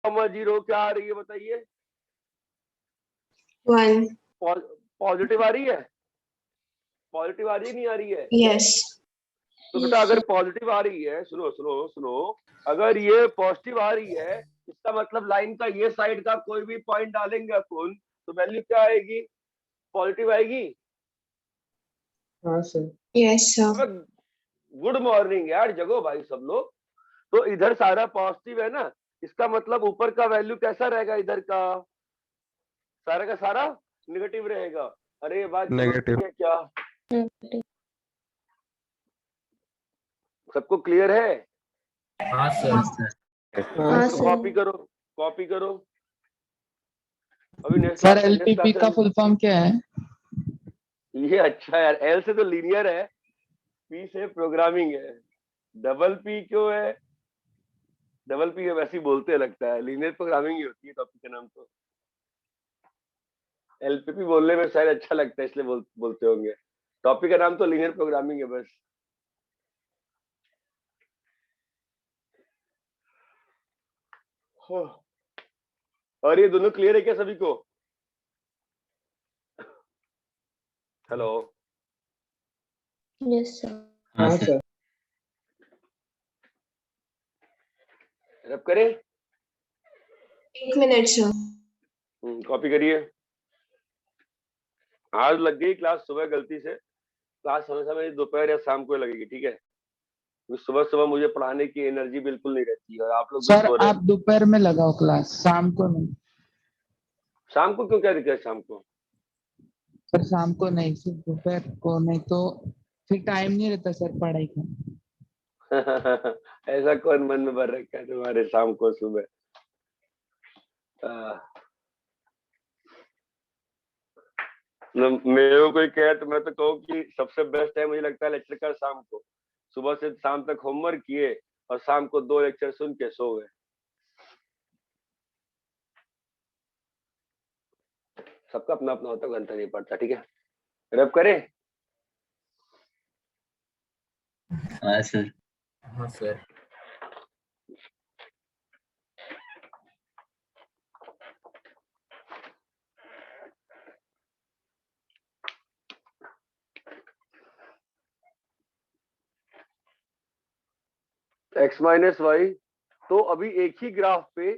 0 क्या आ रही है बताइए? 1. पॉजिटिव आ रही है? पॉजिटिव आ रही है नहीं आ रही है? Yes. तो बेटा अगर पॉजिटिव आ रही है, सुनो सुनो सुनो, अगर ये पॉजिटिव आ रही है, इसका मतलब लाइन का ये साइड का कोई भी पॉइंट डालेंगे अपन तो वैल्यू क्या आएगी? पॉजिटिव आएगी। हाँ sir. Yes, sir. Good morning यार, जगो भाई सब लोग। तो इधर सारा पॉजिटिव है ना, इसका मतलब ऊपर का वैल्यू कैसा रहेगा? इधर का सारा नेगेटिव रहेगा। अरे ये बात नेगेटिव है क्या? सबको क्लियर है? हाँ सर। हाँ तो कॉपी करो। अभी नेक्स्ट सर एलपीपी का फुल फॉर्म क्या है? ये अच्छा यार, एल से तो लीनियर है, पी से प्रोग्रामिंग है, डबल पी क्यों है? डबल पी वैसे ही बोलते लगता है, लीनियर प्रोग्रामिंग ही होती है टॉपिक का नाम। तो एलपीपी बोलने में शायद अच्छा लगता है इसलिए बोलते होंगे। टॉपिक का नाम तो लीनियर प्रोग्रामिंग है बस। और ये दोनों क्लियर है क्या सभी को? हेलो। Yes, sir. हाँ सर। रब करें? 1 minute, sir. कॉपी करिए। आज लग गई क्लास सुबह, गलती से क्लास हमेशा मेरी दोपहर या शाम को लगेगी, ठीक है? सुबह सुबह मुझे पढ़ाने की एनर्जी बिल्कुल नहीं रहती है और आप लोग भी सर सो रहे आप दोपहर में लगाओ क्लास, शाम को नहीं। शाम को क्यों? क्या दिक्कत है शाम को? सर शाम को नहीं, सिर्फ दोपहर को, नहीं तो फिर टाइम नहीं रहता सर पढ़ाई का। ऐसा कौन मन में भर रखा है तुम्हारे शाम को सुबह? मेरे को कोई कहे तो मैं तो कहूँ कि सबसे बेस्ट है, मुझे लगता है लेक्चर का शाम को। सुबह से शाम तक होमवर्क किए और शाम को 2 लेक्चर सुन के सो गए। सबका अपना अपना होता, घंटा नहीं पड़ता, ठीक है? रब करें? हाँ सर। हाँ सर। x माइनस वाई, तो अभी एक ही ग्राफ पे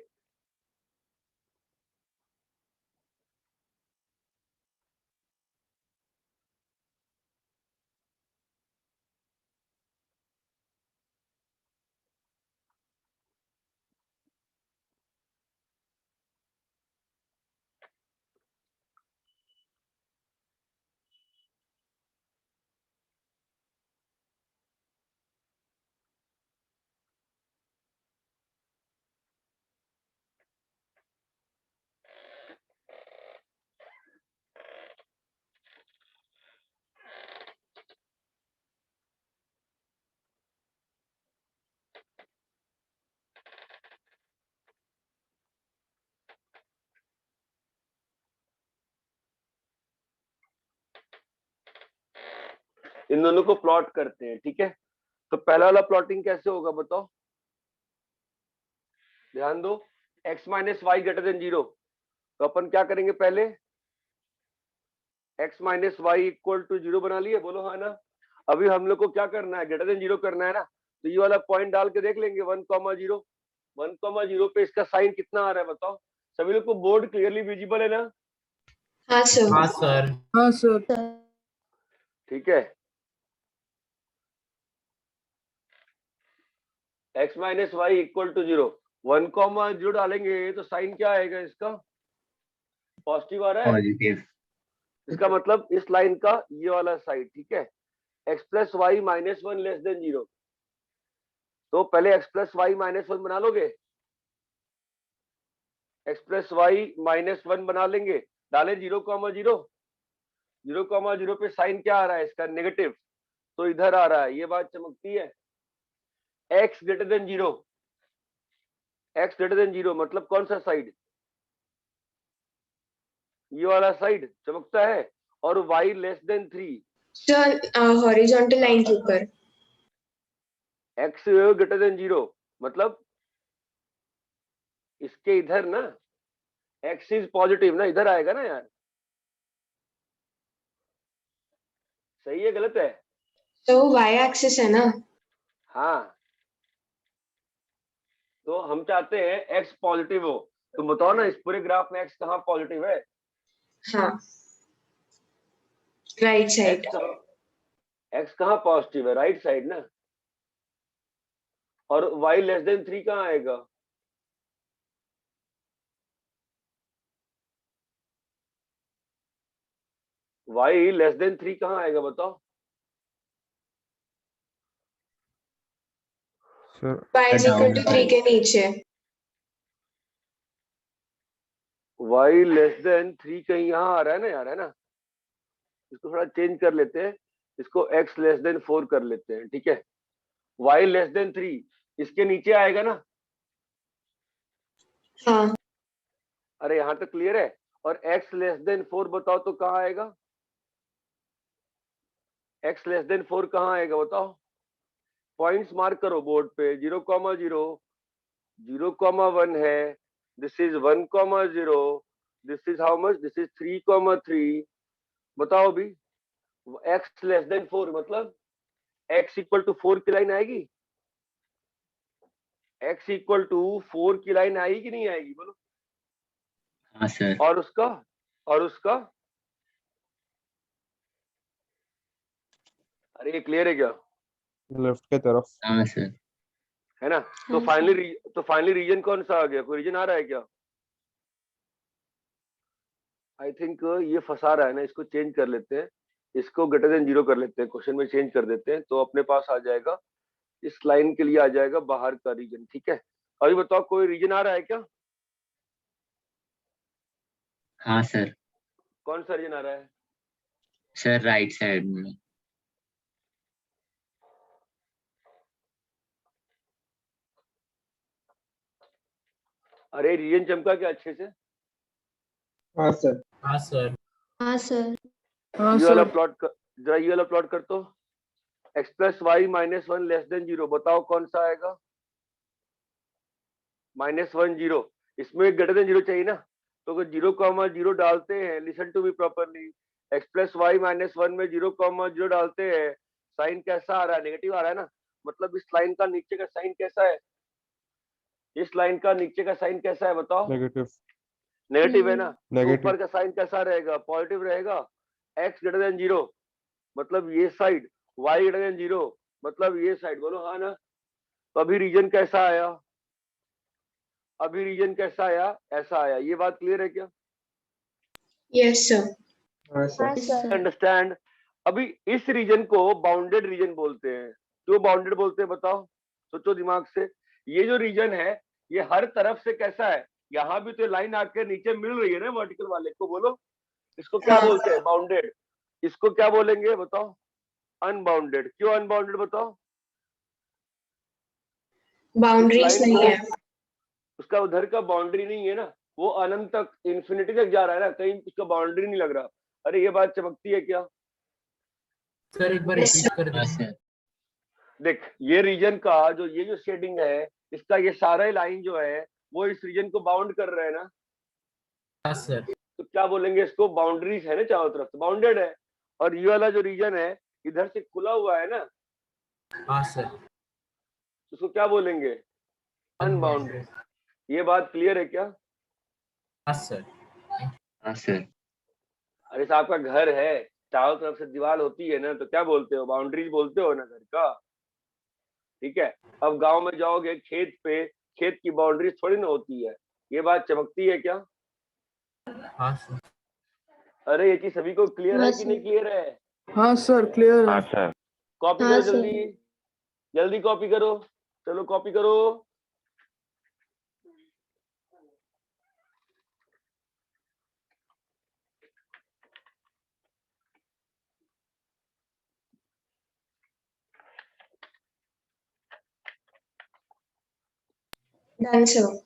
इन दोनों को प्लॉट करते हैं, ठीक है? तो पहला वाला प्लॉटिंग कैसे होगा बताओ? ध्यान दो, x minus y greater than 0, तो अपन क्या करेंगे? पहले x minus y equal to 0 बना लिए, बोलो हाँ ना? अभी हम लोग को क्या करना है? ग्रेटर देन 0 करना है ना, तो ये वाला पॉइंट डाल के देख लेंगे 1,0। 1,0 पे इसका साइन कितना आ रहा है बताओ? सभी लोग को बोर्ड क्लियरली विजिबल है ना? हाँ, sir. हाँ सर। हाँ सर। ठीक है। x minus y equal to 0, 1,0 डालेंगे तो साइन क्या आएगा इसका? पॉजिटिव आ रहा है। पॉजिटिव। इसका मतलब इस लाइन का ये वाला साइड, ठीक है? x plus y minus 1 less than 0, तो पहले x प्लस वाई माइनस 1 बना लोगे? x प्लस वाई माइनस 1 बना लेंगे, डाले 0,0, 0,0 पे साइन क्या आ रहा है इसका? नेगेटिव, तो इधर आ रहा है, ये बात चमकती है। x greater than 0, x greater than 0 मतलब कौन सा साइड? ये वाला साइड चमकता है। और y less than 3, Sir, horizontal line के ऊपर. x ग्रेटर देन 0 मतलब इसके इधर ना x इज पॉजिटिव ना, इधर आएगा ना यार, सही है गलत है? तो y एक्सिस है ना? हाँ, तो हम चाहते हैं x पॉजिटिव हो। तुम बताओ ना, इस पूरे ग्राफ में x कहाँ पॉजिटिव है? हाँ, राइट साइड। x कहाँ पॉजिटिव है? राइट साइड ना। और y लेस देन 3 कहाँ आएगा? y लेस देन 3 कहाँ आएगा बताओ? Sir y is equal to 3 के नीचे। y लेस देन 3 कहीं यहाँ आ रहा है ना यार, है ना? इसको थोड़ा चेंज कर लेते हैं, इसको x लेस देन 4 कर लेते हैं, ठीक है? y लेस देन 3 इसके नीचे आएगा ना? हाँ, अरे यहाँ तक क्लियर है? और x लेस देन 4 बताओ तो कहाँ आएगा? x लेस देन 4 कहाँ आएगा बताओ? पॉइंट्स मार्क करो बोर्ड पे, 0,0, 0,1 है, this is 1,0, this is how much, this is 3,3। बताओ अभी, x लेस देन 4 मतलब x इक्वल टू 4 की लाइन आएगी? x इक्वल टू 4 की लाइन आएगी कि नहीं आएगी बोलो? हाँ सर। और उसका, और उसका, अरे ये क्लियर है क्या? लेफ्ट के तरफ। हाँ सर। है ना? तो फाइनली रीजन कौन सा आ गया? कोई रीजन आ रहा है क्या? आई थिंक ये फंसा रहा है ना, इसको चेंज कर लेते हैं, इसको ग्रेटर देन 0 कर लेते हैं, क्वेश्चन में चेंज कर देते हैं, तो अपने पास आ जाएगा, इस लाइन के लिए आ जाएगा बाहर का रीजन, ठीक है? अभी बताओ कोई रीजन आ रहा है क्या? हाँ सर। कौन सा रीजन आ रहा है? सर राइट साइड में। अरे रीजन चमका क्या अच्छे से? हाँ सर। हाँ सर। हाँ सर। ये वाला प्लॉट कर, जरा ये वाला प्लॉट कर तो, x plus y minus 1 less than 0, बताओ कौन सा आएगा? -1 0, इसमें ग्रेटर देन 0 चाहिए ना, तो अगर 0,0 डालते हैं, listen to me properly, x plus y minus 1 में 0,0 डालते हैं, साइन कैसा आ रहा है? नेगेटिव आ रहा है ना, मतलब इस लाइन का नीचे का साइन कैसा है? इस लाइन का नीचे का साइन कैसा है बताओ? नेगेटिव। नेगेटिव है ना, तो नेगेटिव। ऊपर का साइन कैसा रहेगा? पॉजिटिव रहेगा। x ग्रेटर देन 0 मतलब ये साइड, y ग्रेटर देन 0 मतलब ये साइड, बोलो हाँ ना? तो अभी रीजन कैसा आया? अभी रीजन कैसा आया? ऐसा आया। ये बात क्लियर है क्या? Yes sir. हाँ सर। अंडरस्टैंड? अभी इस रीजन को बाउंडेड रीजन बोलते हैं। क्यों बाउंडेड बोलते हैं बताओ? सोचो दिमाग से। ये जो रीजन है, ये हर तरफ से कैसा है? यहाँ भी तो लाइन आके नीचे मिल रही है ना वर्टिकल वाले को, बोलो इसको क्या हाँ, बोलते हैं? बाउंडेड। इसको क्या बोलेंगे बताओ? अनबाउंडेड। क्यों अनबाउंडेड बताओ? इस बाउंड्रीज लाइन नहीं को, है। उसका उधर का बाउंड्री नहीं है ना, वो अनंत तक, इंफिनिटी तक जा रहा है ना, कहीं उसका बाउंड्री नहीं लग रहा। अरे ये बात चमकती है क्या? सर एक बार Yes, रिपीट कर दें। हाँ सर। देख, ये रीजन का जो ये जो शेडिंग है, इसका ये सारा लाइन जो है, वो इस रीजन को बाउंड कर रहे हैं ना, हाँ सर। तो क्या बोलेंगे इसको? बाउंड्रीज है ना चारों तरफ से, बाउंडेड है। और ये वाला जो रीजन है, इधर से खुला हुआ है ना, हाँ सर। उसको क्या बोलेंगे? अनबाउंडेड। ये बात क्लियर है क्या? हाँ सर। हाँ सर। अरे साहब का घर है, चारों तरफ से दीवार होती है ना, तो क्या बोलते हो? बाउंड्रीज बोलते हो ना घर का, ठीक है? अब गांव में जाओगे खेत पे, खेत की बाउंड्री थोड़ी ना होती है। ये बात चमकती है क्या? हाँ सर। अरे ये चीज सभी को क्लियर है हाँ कि सर। नहीं क्लियर है? हाँ सर क्लियर है। सर। कॉपी हाँ करो सर। जल्दी, जल्दी कॉपी करो, चलो कॉपी करो। Done sir.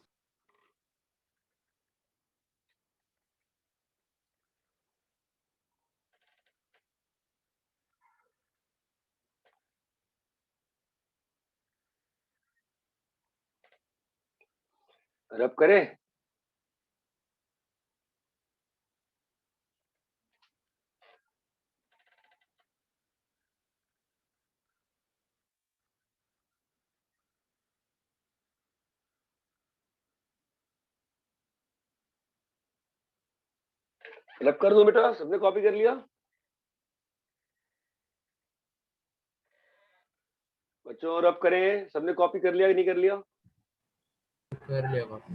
रब करें? रब कर दो बेटा, सबने कॉपी कर लिया? बच्चों रब करें, सबने कॉपी कर लिया कि नहीं कर लिया? कर लिया कॉपी।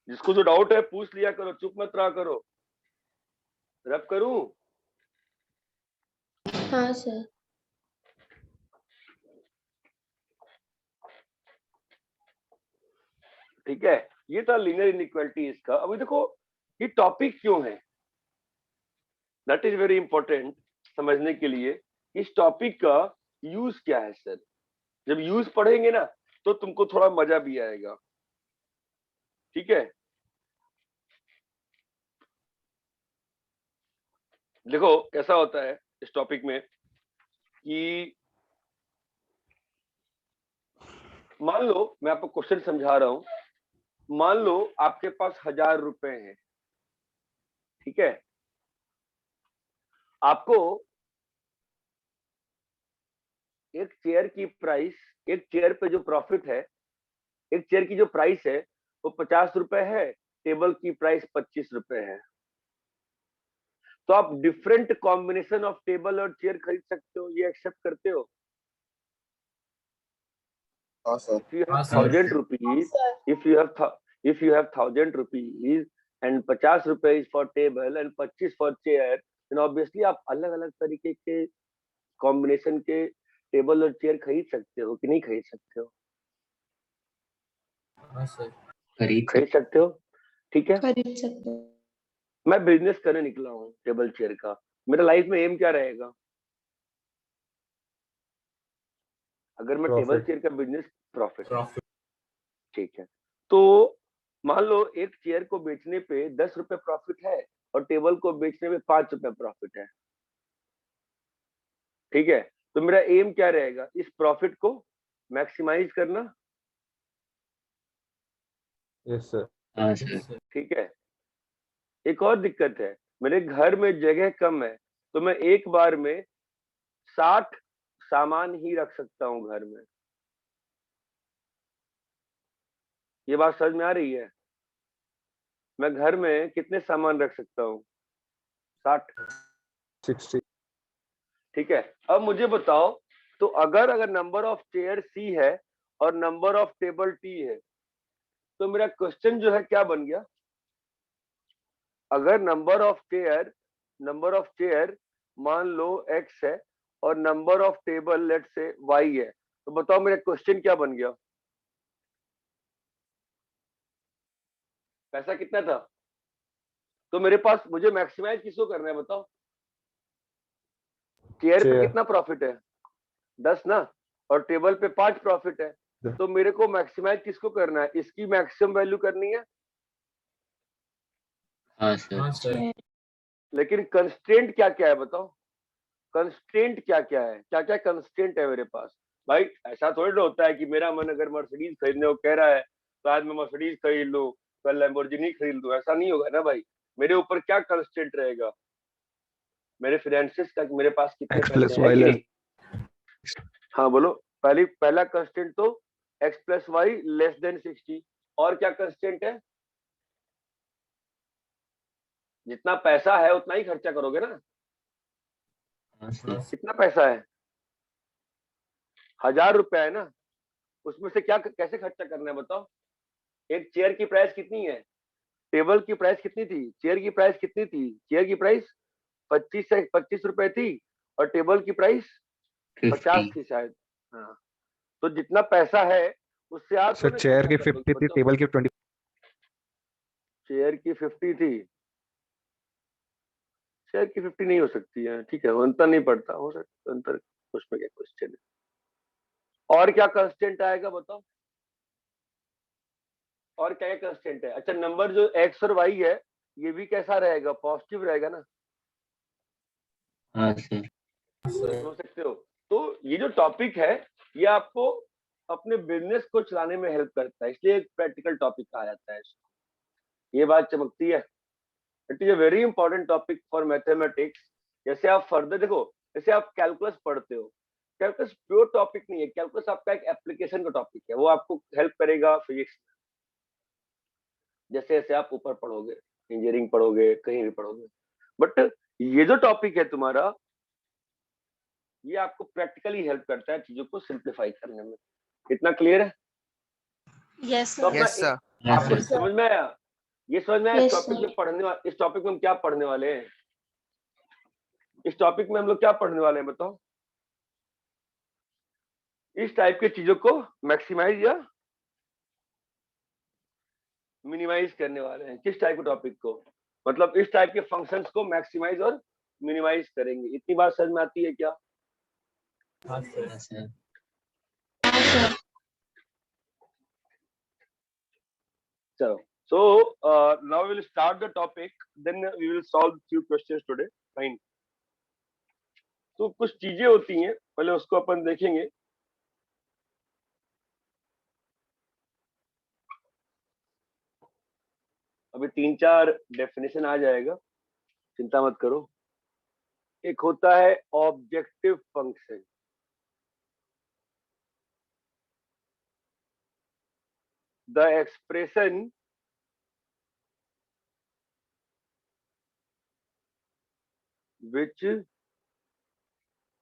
जिसको जो डाउट है पूछ लिया करो, चुप मत रहा करो। रब करूं? हाँ सर। ठीक है, ये था लीनियर इनइक्वालिटीज का। अभी देखो ये टॉपिक क्यों है, दैट इज वेरी इंपॉर्टेंट समझने के लिए। इस टॉपिक का यूज क्या है सर? जब यूज पढ़ेंगे ना तो तुमको थोड़ा मजा भी आएगा। ठीक है, देखो कैसा होता है इस टॉपिक में कि मान लो मैं आपको क्वेश्चन समझा रहा हूं। मान लो आपके पास 1000 रुपए हैं, ठीक है। आपको एक चेयर की प्राइस, एक चेयर पे जो प्रॉफिट है, एक चेयर की जो प्राइस है वो 50 रुपए है, टेबल की प्राइस 25 रुपए है। तो आप डिफरेंट कॉम्बिनेशन ऑफ टेबल और चेयर खरीद सकते हो, ये एक्सेप्ट करते हो? हाँ सर। If you हाँ have sir. 1000 rupees, if you have 1000 rupees and 50 rupees for table and 25 for chair, then obviously आप अलग अलग तरीके के कॉम्बिनेशन के टेबल और चेयर खरीद सकते हो कि नहीं खरीद सकते हो? हाँ सर। खरीद सकते हो, ठीक है। खरीद सकते हैं। मैं बिजनेस करने निकला हूँ टेबल चेयर का, मेरा लाइफ में एम क्या रहेगा? अगर मैं टेबल प्रॉफिट। चेयर का बिजनेस, प्रॉफिट, प्रॉफिट। ठीक है। तो मान लो एक चेयर को बेचने पे 10 रुपए प्रॉफिट है और टेबल को बेचने पे 5 रुपए प्रॉफिट है, ठीक है। तो मेरा एम क्या रहेगा? इस प्रॉफिट को मैक्सिमाइज करना। Yes sir. हाँ यस सर। सर। ठीक है, एक और दिक्कत है, मेरे घर में जगह कम है तो मैं एक बार में 60 सामान ही रख सकता हूँ घर में। ये बात समझ में आ रही है? मैं घर में कितने सामान रख सकता हूँ? 60, 60। ठीक है। अब मुझे बताओ, तो अगर नंबर ऑफ चेयर सी है और नंबर ऑफ टेबल टी है, तो मेरा क्वेश्चन जो है क्या बन गया? अगर नंबर ऑफ चेयर मान लो x है और नंबर ऑफ टेबल लेट से y है, तो बताओ मेरा क्वेश्चन क्या बन गया? पैसा कितना था? तो मेरे पास, मुझे मैक्सिमाइज किसको करना है बताओ? चेयर पे चेयर। कितना प्रॉफिट है? 10 ना, और टेबल पे 5 प्रॉफिट है। तो मेरे को मैक्सिमाइज किसको करना है? इसकी मैक्सिमम वैल्यू करनी है। हाँ सर। हाँ सर। लेकिन कंस्ट्रेंट क्या क्या है बताओ? कंस्ट्रेंट क्या क्या है, क्या क्या कंस्ट्रेंट है मेरे पास? भाई ऐसा थोड़ी ना होता है कि मेरा मन अगर मर्सिडीज खरीदने को कह रहा है तो आज मैं मर्सिडीज खरीद लूं, कल लैम्बोर्गिनी खरीद लूं, ऐसा नहीं होगा ना भाई। मेरे ऊपर क्या कंस्ट्रेंट रहेगा? मेरे फाइनेंसेस का, मेरे पास कितने X plus पैसे हैं Y कि less। नहीं? हाँ बोलो। पहला कंस्ट्रेंट तो x plus y less than 60। और क्या कंस्ट्रेंट है? जितना पैसा है उतना ही खर्चा करोगे ना। हाँ सर। कितना पैसा है? 1000 रुपए है ना, उसमें से क्या कैसे खर्चा करना है बताओ? एक चेयर की प्राइस कितनी है? टेबल की प्राइस कितनी थी? चेयर की प्राइस कितनी थी? चेयर की प्राइस 25 रुपए थी और टेबल की प्राइस 50 50। थी शायद। हाँ, तो जितना पैसा है उससे आप सर चेयर की 50 थी, टेबल की 20। चेयर की 50 थी, चेयर की 50 नहीं हो सकती है, ठीक है, अंतर नहीं पड़ता, हो सकता अंतर, उसमें क्या क्वेश्चन है? और क्या कंस्टेंट आएगा बताओ? और क्या क्या कंस्टेंट है? अच्छा, नंबर जो एक्स और वाई है ये भी कैसा रहेगा? पॉजिटिव रहेगा ना, हाँ सर। समझ सकते हो? तो ये जो टॉपिक है ये आपको अपने बिजनेस को चलाने में हेल्प करता है, इसलिए एक प्रैक्टिकल टॉपिक कहा जाता है इसको। ये बात चमकती है। It is a very important topic for mathematics. जैसे आप फर्दर देखो, जैसे आप कैलकुलस पढ़ते हो, कैलकुलस प्योर टॉपिक नहीं है, कैलकुलस आपका एक एप्लीकेशन का टॉपिक है, वो आपको हेल्प करेगा फिजिक्स में। जैसे जैसे आप ऊपर पढ़ोगे, इंजीनियरिंग पढ़ोगे, कहीं भी पढ़ोगे, बट ये जो टॉपिक है तुम्हारा, ये आपको प्रैक्टिकली हेल्प करता है चीजों को सिंप्लीफाई करने में। इतना क्लियर है? Yes, तो sir. अपना sir. आपको Yes, समझ में आया? ये समझ में आया? Yes, इस टॉपिक sir. में इस टॉपिक में हम क्या पढ़ने वाले हैं? इस टॉपिक में हम लोग क्या पढ़ने वाले हैं बताओ? इस टाइप की चीजों को मैक्सिमाइज या मिनिमाइज करने वाले हैं। किस टाइप के टॉपिक को? मतलब इस टाइप के फंक्शंस को मैक्सिमाइज और मिनिमाइज करेंगे। इतनी बात समझ में आती है क्या? हाँ सर। Yes, sir. चलो, so now we will start the topic, then we will solve few questions today. Fine. तो कुछ चीजें होती हैं, पहले उसको अपन देखेंगे। अभी 3-4 डेफिनेशन आ जाएगा, चिंता मत करो। एक होता है objective function, the expression which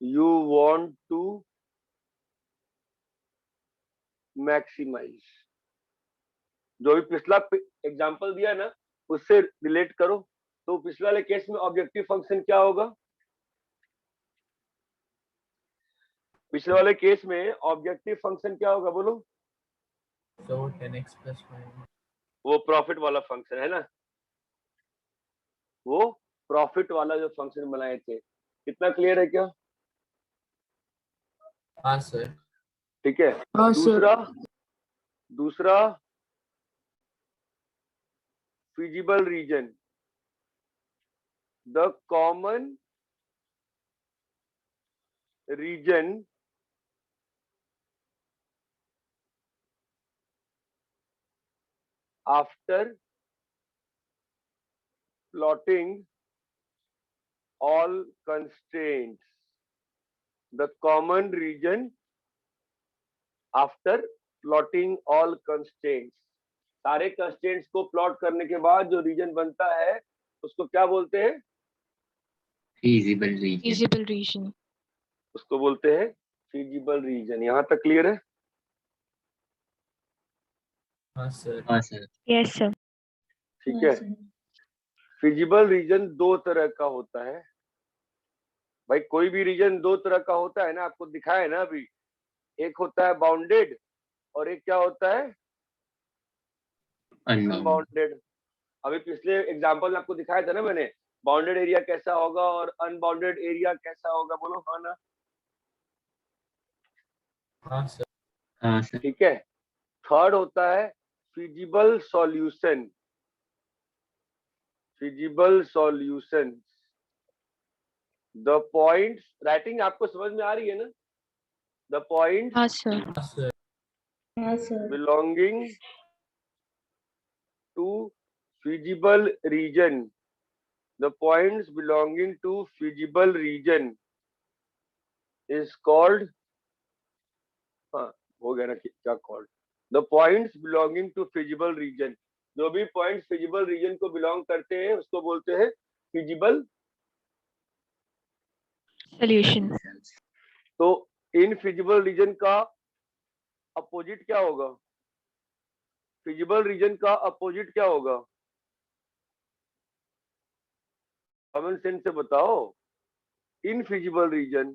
you want to maximize। जो भी पिछला एग्जांपल दिया ना, उससे रिलेट करो। तो पिछले वाले केस में ऑब्जेक्टिव फंक्शन क्या होगा? पिछले वाले केस में ऑब्जेक्टिव फंक्शन क्या होगा बोलो? So 10x plus 5. वो प्रॉफिट वाला फंक्शन है ना, वो प्रॉफिट वाला जो फंक्शन बनाए थे। कितना क्लियर है क्या? हाँ सर। ठीक है। हाँ, sir. दूसरा feasible region, the common region after plotting all constraints, the common region after plotting all constraints। सारे कंस्ट्रेंट्स को प्लॉट करने के बाद जो रीजन बनता है उसको क्या बोलते हैं? Feasible region. Feasible region. उसको बोलते हैं फीजिबल रीजन। यहाँ तक क्लियर है? हाँ सर। हाँ सर। Yes, sir. ठीक है। फीजिबल रीजन दो तरह का होता है भाई, कोई भी रीजन दो तरह का होता है ना, आपको दिखाया है ना अभी। एक होता है बाउंडेड और एक क्या होता है? Unknown. अनबाउंडेड। अभी पिछले एग्जांपल में आपको दिखाया था ना मैंने, बाउंडेड एरिया कैसा होगा और अनबाउंडेड एरिया कैसा होगा, बोलो हाँ ना? हाँ सर। हाँ सर। ठीक है। थर्ड होता है feasible solution. Feasible solution, the points, writing आपको समझ में आ रही है ना? द पॉइंट्स हाँ, sir. हाँ सर। हाँ, sir. belonging to feasible region, the points belonging to feasible region is called, हाँ हो गया ना, क्या called? The points belonging to feasible region, जो भी पॉइंट्स फिजिबल रीजन को बिलोंग करते हैं उसको बोलते हैं फिजिबल Solution. तो इनफिजिबल रीजन का अपोजिट क्या होगा? फिजिबल रीजन का अपोजिट क्या होगा? कॉमन सेंस से बताओ। इनफिजिबल रीजन,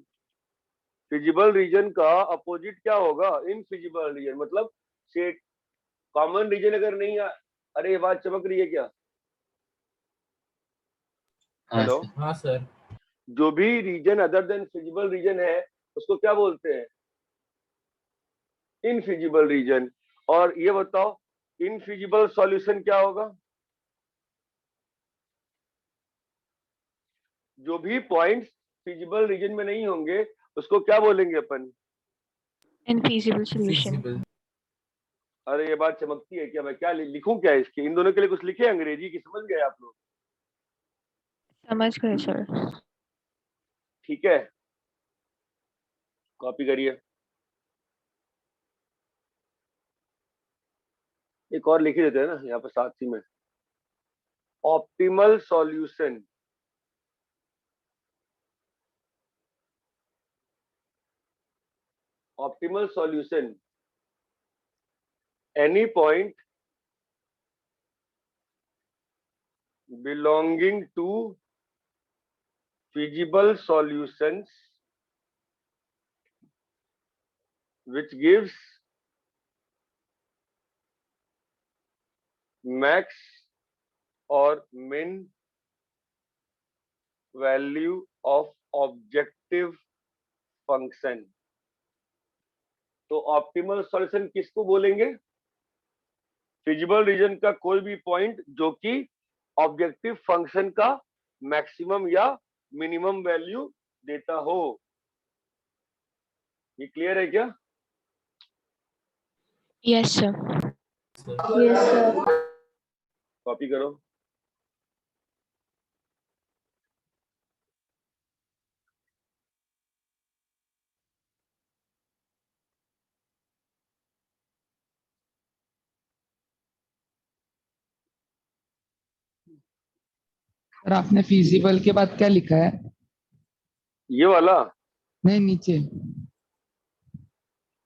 फिजिबल रीजन का अपोजिट क्या होगा? Infeasible region. मतलब से कॉमन रीजन अगर नहीं है, अरे ये बात चमक रही है क्या? हाँ हेलो, सर। हाँ सर। जो भी region other than feasible region है उसको क्या बोलते हैं? Infeasible region. और ये बताओ इनफिजिबल सॉल्यूशन क्या होगा? जो भी पॉइंट्स फिजिबल रीजन में नहीं होंगे उसको क्या बोलेंगे अपन? And feasible solution. Feasible. अरे ये बात चमकती है क्या? मैं क्या लिखूं क्या इसके? इन दोनों के लिए कुछ लिखे अंग्रेजी की? समझ गए आप लोग? समझ गए सर। ठीक है, कॉपी करिए। एक और लिख ही देते हैं ना यहाँ पे साथ ही में। Optimal solution, optimal solution, any point belonging to feasible solutions which gives max or min value of objective function। तो ऑप्टिमल सॉल्यूशन किसको बोलेंगे? फिजिबल रीजन का कोई भी पॉइंट जो कि ऑब्जेक्टिव फंक्शन का मैक्सिमम या मिनिमम वैल्यू देता हो। ये क्लियर है क्या? Yes sir. Sir. Yes sir. Copy करो। सर आपने feasible के बाद क्या लिखा है? ये वाला, नहीं नीचे।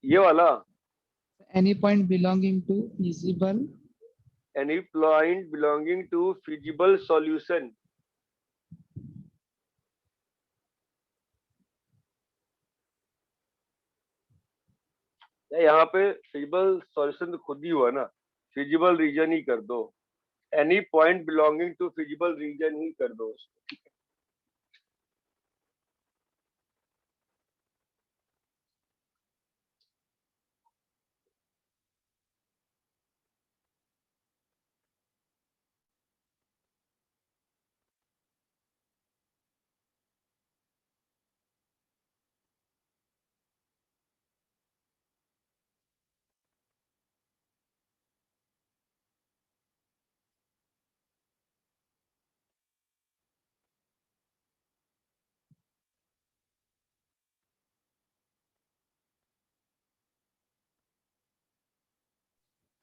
ये वाला Any point belonging to feasible any point belonging to feasible solution। यहाँ पे फिजिबल सॉल्यूशन तो खुद ही हुआ ना, फिजिबल रीजन ही कर दो। Any point belonging to feasible region ही कर दो उसको।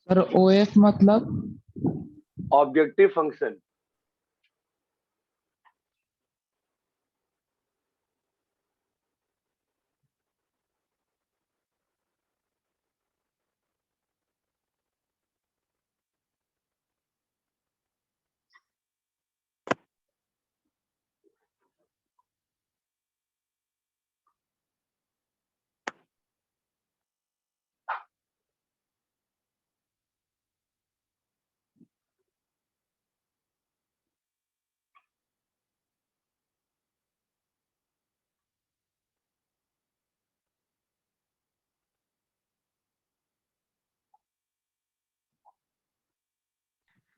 सर OF मतलब? Objective function.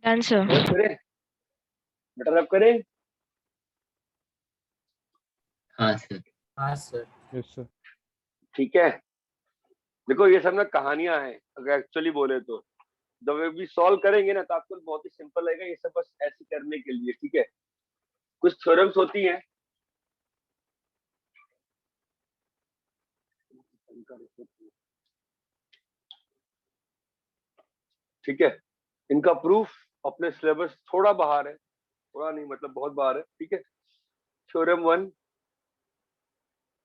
Done sir. करें, बटर अप करें। हाँ सर। हाँ सर। Yes, sir. ठीक है, देखो ये सब ना कहानियां हैं, अगर एक्चुअली बोले तो जब भी सॉल्व करेंगे ना तो आपको बहुत ही सिंपल लगेगा। ये सब बस ऐसे करने के लिए, ठीक है। कुछ थ्योरम्स होती हैं, ठीक है, इनका प्रूफ अपने सिलेबस थोड़ा बाहर है, थोड़ा नहीं मतलब बहुत बाहर है, ठीक है। Theorem 1,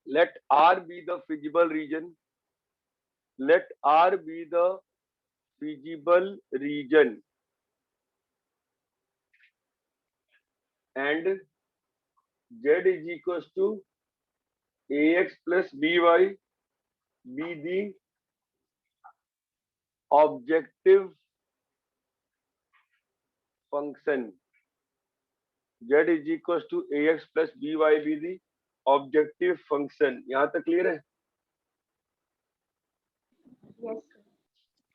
let R be the feasible region, let R be the feasible region and Z is equals to AX plus BY be the objective function। Z is equals to AX plus BY be the objective function। यहाँ तक clear है?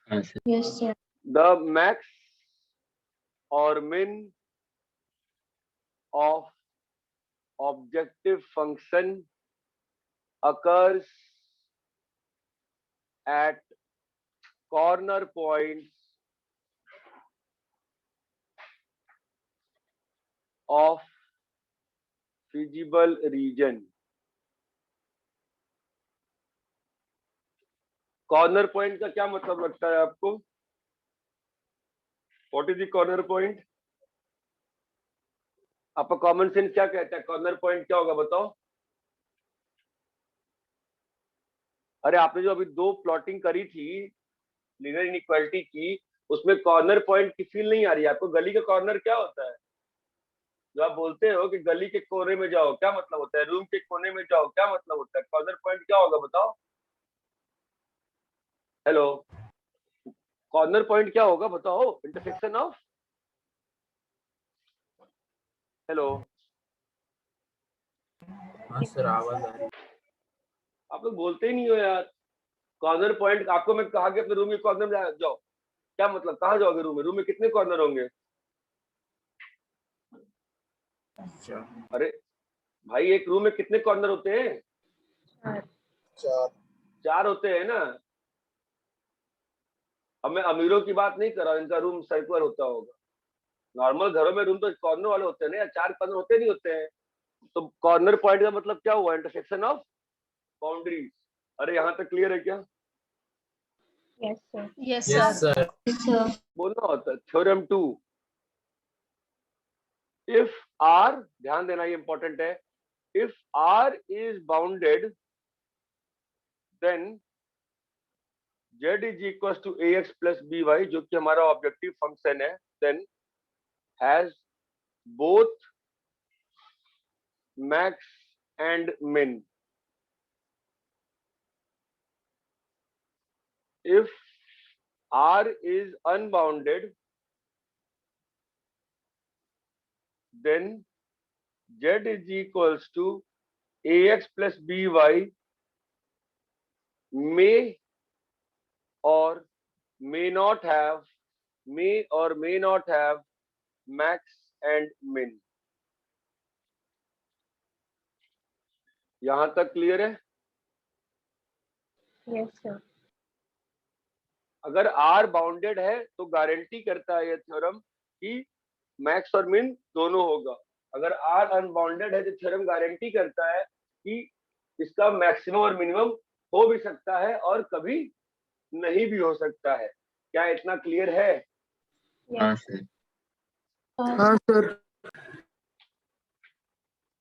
हाँ sir. Yes sir. The max or min of objective function occurs at corner points of feasible region. Corner point का क्या मतलब लगता है आपको? What is the corner point? आपका कॉमन सेंस क्या कहता है? कॉर्नर पॉइंट क्या होगा बताओ? अरे आपने जो अभी दो प्लॉटिंग करी थी लीनियर इनइक्वालिटी की, उसमें कॉर्नर पॉइंट की फील नहीं आ रही है आपको? गली का कॉर्नर क्या होता है? जो आप बोलते हो कि गली के कोने में जाओ, क्या मतलब होता है? रूम के कोने में जाओ, क्या मतलब होता है? कॉर्नर पॉइंट क्या होगा बताओ? हेलो, कॉर्नर पॉइंट क्या होगा बताओ? इंटरसेक्शन ऑफ, हेलो हाँ सर, आवाज आ रही है। आप लोग बोलते ही नहीं हो यार। कॉर्नर पॉइंट आपको मैं कहा कि अपने रूम के कॉर्नर में जाओ, क्या मतलब? कहाँ जाओगे? रूम में? रूम में कितने कॉर्नर होंगे? अच्छा, अरे भाई एक रूम में कितने कॉर्नर होते हैं? चार। चार होते हैं ना। अब मैं अमीरों की बात नहीं कर रहा हूं, इनका रूम सर्कुलर होता होगा। नॉर्मल घरों में रूम तो कॉर्नर वाले होते हैं ना, या चार कॉर्नर होते नहीं होते हैं। तो कॉर्नर पॉइंट का मतलब क्या हुआ? Intersection of boundaries. अरे यहाँ तक क्लियर है क्या? Yes, sir. Yes, yes sir. Sir. बोलना होता है। थ्योरम 2, इफ आर, ध्यान देना ये इंपॉर्टेंट है, if R is bounded then z is equal to ax plus by, जो कि हमारा ऑब्जेक्टिव फंक्शन है, then has both max and min. if R is unbounded, then Z is equals to ax plus by may or may not have max and min। यहां तक clear है? Yes, sir. अगर R bounded है तो guarantee करता है ये theorem कि मैक्स और मिन दोनों होगा। अगर R अनबाउंडेड है तो थ्योरम गारंटी करता है कि इसका मैक्सिमम और मिनिमम हो भी सकता है और कभी नहीं भी हो सकता है। क्या इतना क्लियर है? हाँ Yes. सर। हाँ सर।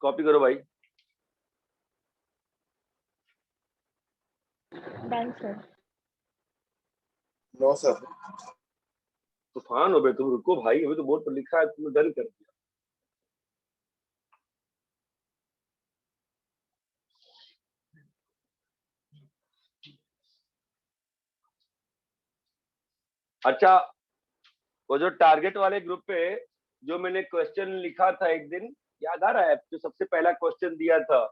कॉपी करो भाई। Done, sir. No sir. तूफान हो बे तुम, रुको भाई, अभी तो बोर्ड पर लिखा है, तुमने डन कर दिया। अच्छा, वो जो टारगेट वाले ग्रुप पे जो मैंने क्वेश्चन लिखा था एक दिन, याद आ रहा है? जो सबसे पहला क्वेश्चन दिया था,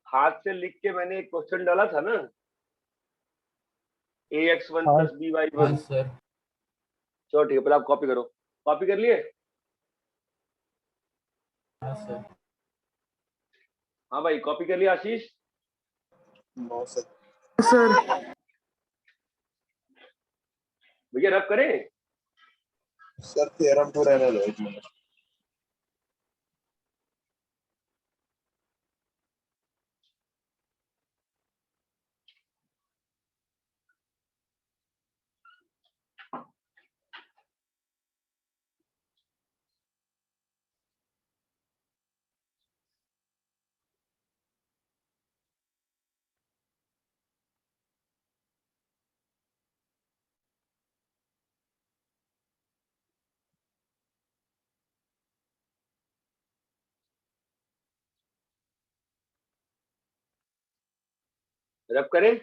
हाथ से लिख के मैंने एक क्वेश्चन डाला था ना, ax1 प्लस by1। हाँ सर। चलो ठीक है, पहले आप कॉपी करो। कॉपी कर लिए? हाँ सर। हाँ भाई, कॉपी कर लिया आशीष? No sir. सर। भैया रब करें? सर थ्योरम 2 रहने दो 1 मिनट। रब करें?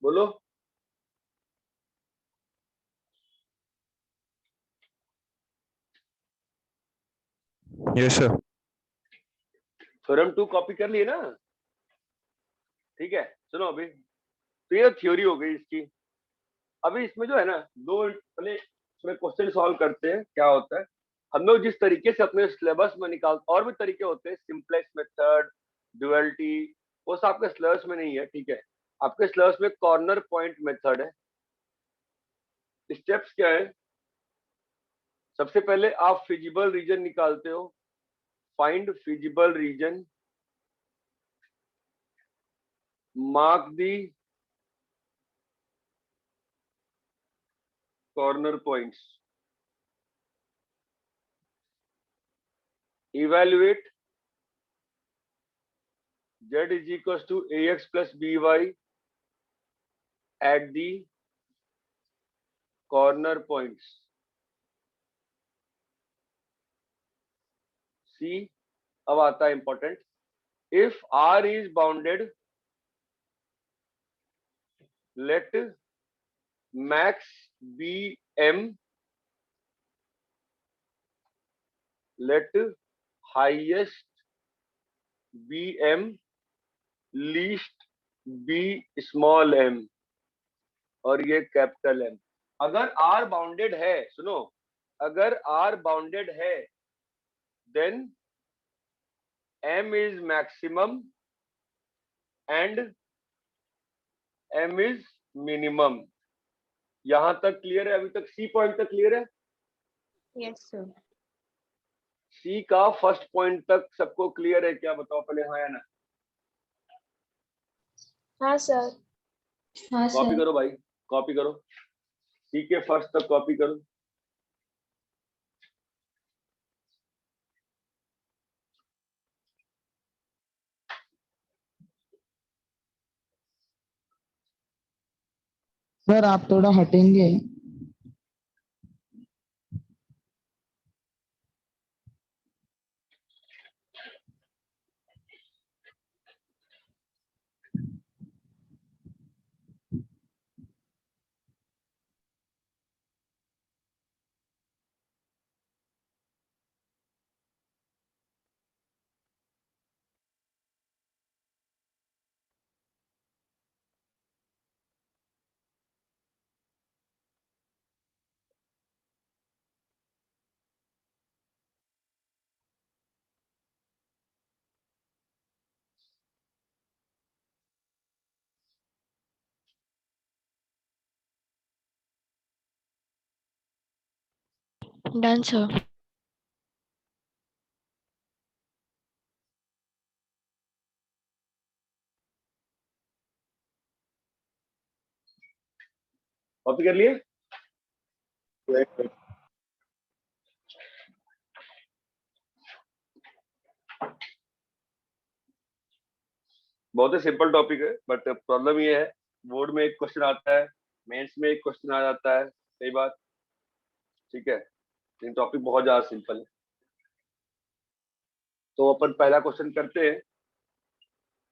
बोलो। Yes sir. थ्योरम 2 कॉपी कर लिए ना? ठीक है, सुनो अभी तो ये थ्योरी हो गई इसकी। अभी इसमें जो है ना, दो पहले इसमें क्वेश्चन सॉल्व करते हैं। क्या होता है, हम लोग जिस तरीके से अपने सिलेबस में निकालते, और भी तरीके होते हैं, सिंपलेक्स मेथड, ड्युअलिटी, वो सब आपके सिलेबस में नहीं है, ठीक है। आपके सिलेबस में कॉर्नर पॉइंट मेथड है। स्टेप्स क्या है, सबसे पहले आप फिजिबल रीजन निकालते हो, find feasible region, mark the corner points, evaluate z is equals to ax plus by at the corner points. C, अब आता है important, if R is bounded, let max be M, let highest be M, least be small m, और ये capital M। अगर R bounded है, सुनो, अगर R bounded है, then M is maximum and M is minimum। यहां तक clear है? अभी तक C पॉइंट तक क्लियर है? Yes, sir. C का फर्स्ट पॉइंट तक सबको क्लियर है क्या? बताओ पहले, हाँ या ना। हाँ सर। हाँ कॉपी करो भाई, कॉपी करो, C के फर्स्ट तक कॉपी करो। सर आप थोड़ा हटेंगे? Done, sir. कॉपी कर लिए? wait. बहुत ही सिंपल टॉपिक है, बट प्रॉब्लम ये है, बोर्ड में एक क्वेश्चन आता है, मेंस में एक क्वेश्चन आ जाता है, सही बात, ठीक है। लेकिन टॉपिक बहुत ज्यादा सिंपल है। तो अपन पहला क्वेश्चन करते हैं,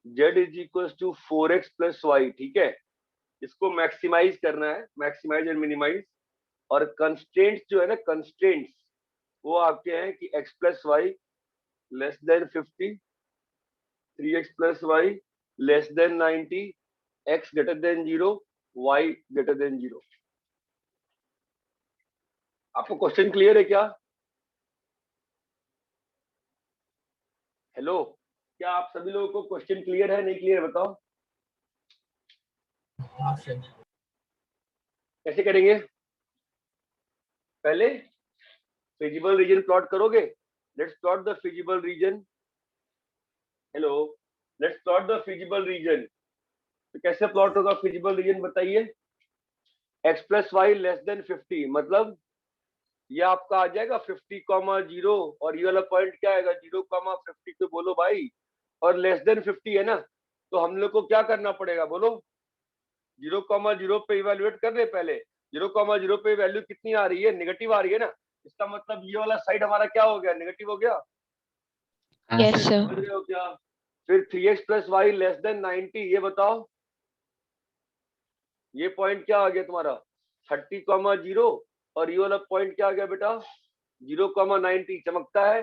z is equal to 4x plus y, ठीक है। इसको मैक्सिमाइज करना है, मैक्सिमाइज एंड मिनिमाइज। और कंस्ट्रेंट्स जो है ना, कंस्ट्रेंट्स वो आपके हैं कि x plus y less than 50, 3x plus y less than 90, x greater than 0, y greater than 0। आपको क्वेश्चन क्लियर है क्या? हेलो, क्या आप सभी लोगों को क्वेश्चन क्लियर है, नहीं क्लियर है बताओ? हाँ सर। कैसे करेंगे? पहले फिजिबल रीजन प्लॉट करोगे। Let's plot the feasible region. Hello, let's plot the feasible region. तो कैसे प्लॉट होगा फिजिबल रीजन बताइए? x plus y less than 50, मतलब ये आपका आ जाएगा 50,0, और ये वाला पॉइंट क्या आएगा 0,50। तो बोलो भाई, और लेस देन 50 है ना, तो हम लोग को क्या करना पड़ेगा बोलो? 0,0 पे इवेल्युएट कर रहे पहले। 0,0 पे वैल्यू कितनी आ रही है? नेगेटिव आ रही है ना, इसका मतलब ये वाला साइड हमारा क्या हो गया? नेगेटिव हो गया। हाँ Yes, सर। sir. समझ रहे हो क्या? फिर 3x plus y less than 90, ये बताओ, ये पॉइंट क्या आ गया तुम्हारा? 30,0, और ये वाला पॉइंट क्या आ गया बेटा? 0,90। चमकता है?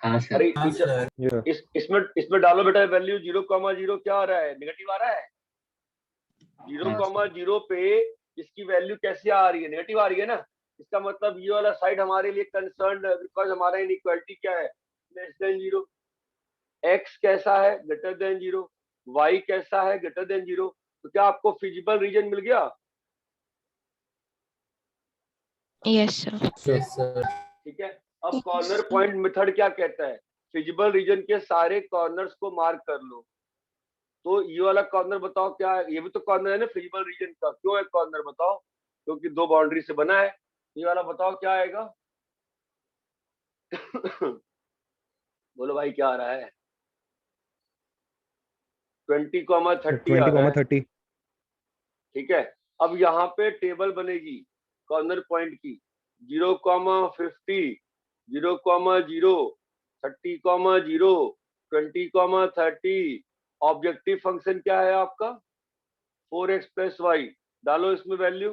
हाँ सर। अरे हाँ टीचर सर। इसमें डालो बेटा वैल्यू 0,0 क्या आ रहा है, नेगेटिव आ रहा है। 0,0 पे इसकी वैल्यू कैसे आ रही है, नेगेटिव आ रही है ना। इसका मतलब ये वाला साइड हमारे लिए कंसर्न है, बिकॉज हमारा इनइक्वालिटी क्या है, लेस देन 0। एक्स कैसा है, ग्रेटर देन 0। वाई कैसा है, ग्रेटर देन 0। तो क्या आपको फिजिबल रीजन मिल गया? Yes, sir. Yes sir. ठीक है। अब कॉर्नर पॉइंट मेथड क्या कहता है, फिजिबल रीजन के सारे कॉर्नर्स को मार्क कर लो। तो ये वाला कॉर्नर बताओ क्या है, ये भी तो कॉर्नर है ना फिजिबल रीजन का, क्यों है कॉर्नर बताओ, क्योंकि दो बाउंड्री से बना है। ये वाला बताओ क्या आएगा। बोलो भाई क्या आ रहा है, 20,30 आ रहा है। 20,30। ठीक है। अब यहाँ पे टेबल बनेगी कॉर्नर पॉइंट की, 0,50, 0,0, 30,0, 20,30। ऑब्जेक्टिव फंक्शन क्या है आपका, 4x प्लस वाई। डालो इसमें वैल्यू,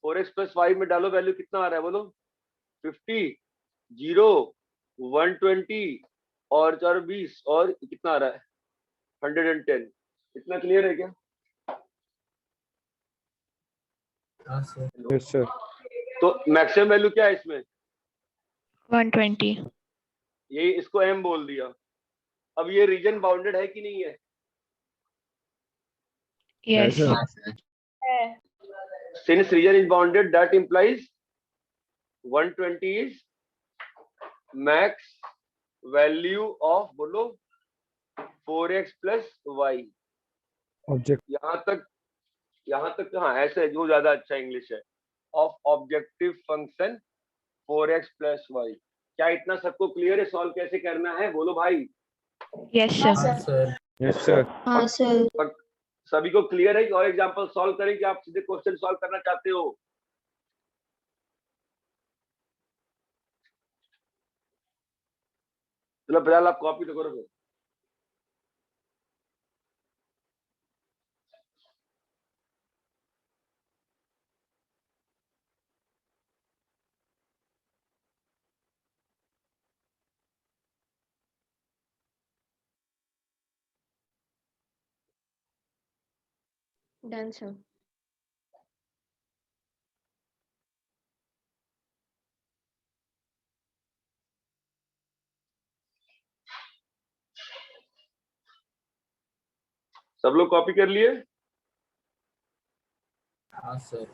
4x प्लस वाई में डालो वैल्यू, कितना आ रहा है बोलो, 50, 0, 120 और 420 और कितना आ रहा है, 110। इतना क्लियर है क्या? हाँ सर। Yes sir. तो मैक्सिमम वैल्यू क्या है इसमें, 120. यही इसको m बोल दिया। अब ये रीजन बाउंडेड है कि नहीं है? Yes. sir. हाँ sir. Since region is bounded, that implies 120 is max value of बोलो 4x plus y। ऑब्जेक्ट यहाँ तक हाँ ऐसे जो ज्यादा अच्छा इंग्लिश है, of objective function 4x plus y। क्या इतना सबको क्लियर है, सॉल्व कैसे करना है बोलो भाई। Yes, sir. हाँ सर। Yes sir. हाँ, sir. सभी को क्लियर है कि और एग्जांपल सॉल्व करें कि आप सीधे क्वेश्चन सॉल्व करना चाहते हो? चलो फिलहाल आप कॉपी तो करो फिर। Done, sir. सब लोग कॉपी कर लिए? हाँ सर।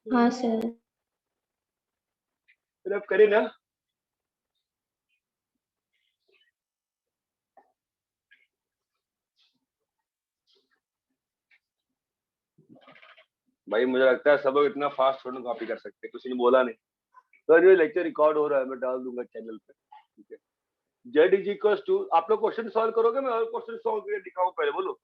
हाँ, sir. फिर अब करें ना। भाई मुझे लगता है सब लोग इतना फास्ट थोड़ा कॉपी कर सकते हैं, किसी ने बोला नहीं। तो ये लेक्चर रिकॉर्ड हो रहा है, मैं डाल दूंगा चैनल पे। ठीक है। जेड इज इक्वल टू, आप लोग क्वेश्चन सॉल्व करोगे, मैं और क्वेश्चन सॉल्व करके दिखाऊं, पहले बोलो।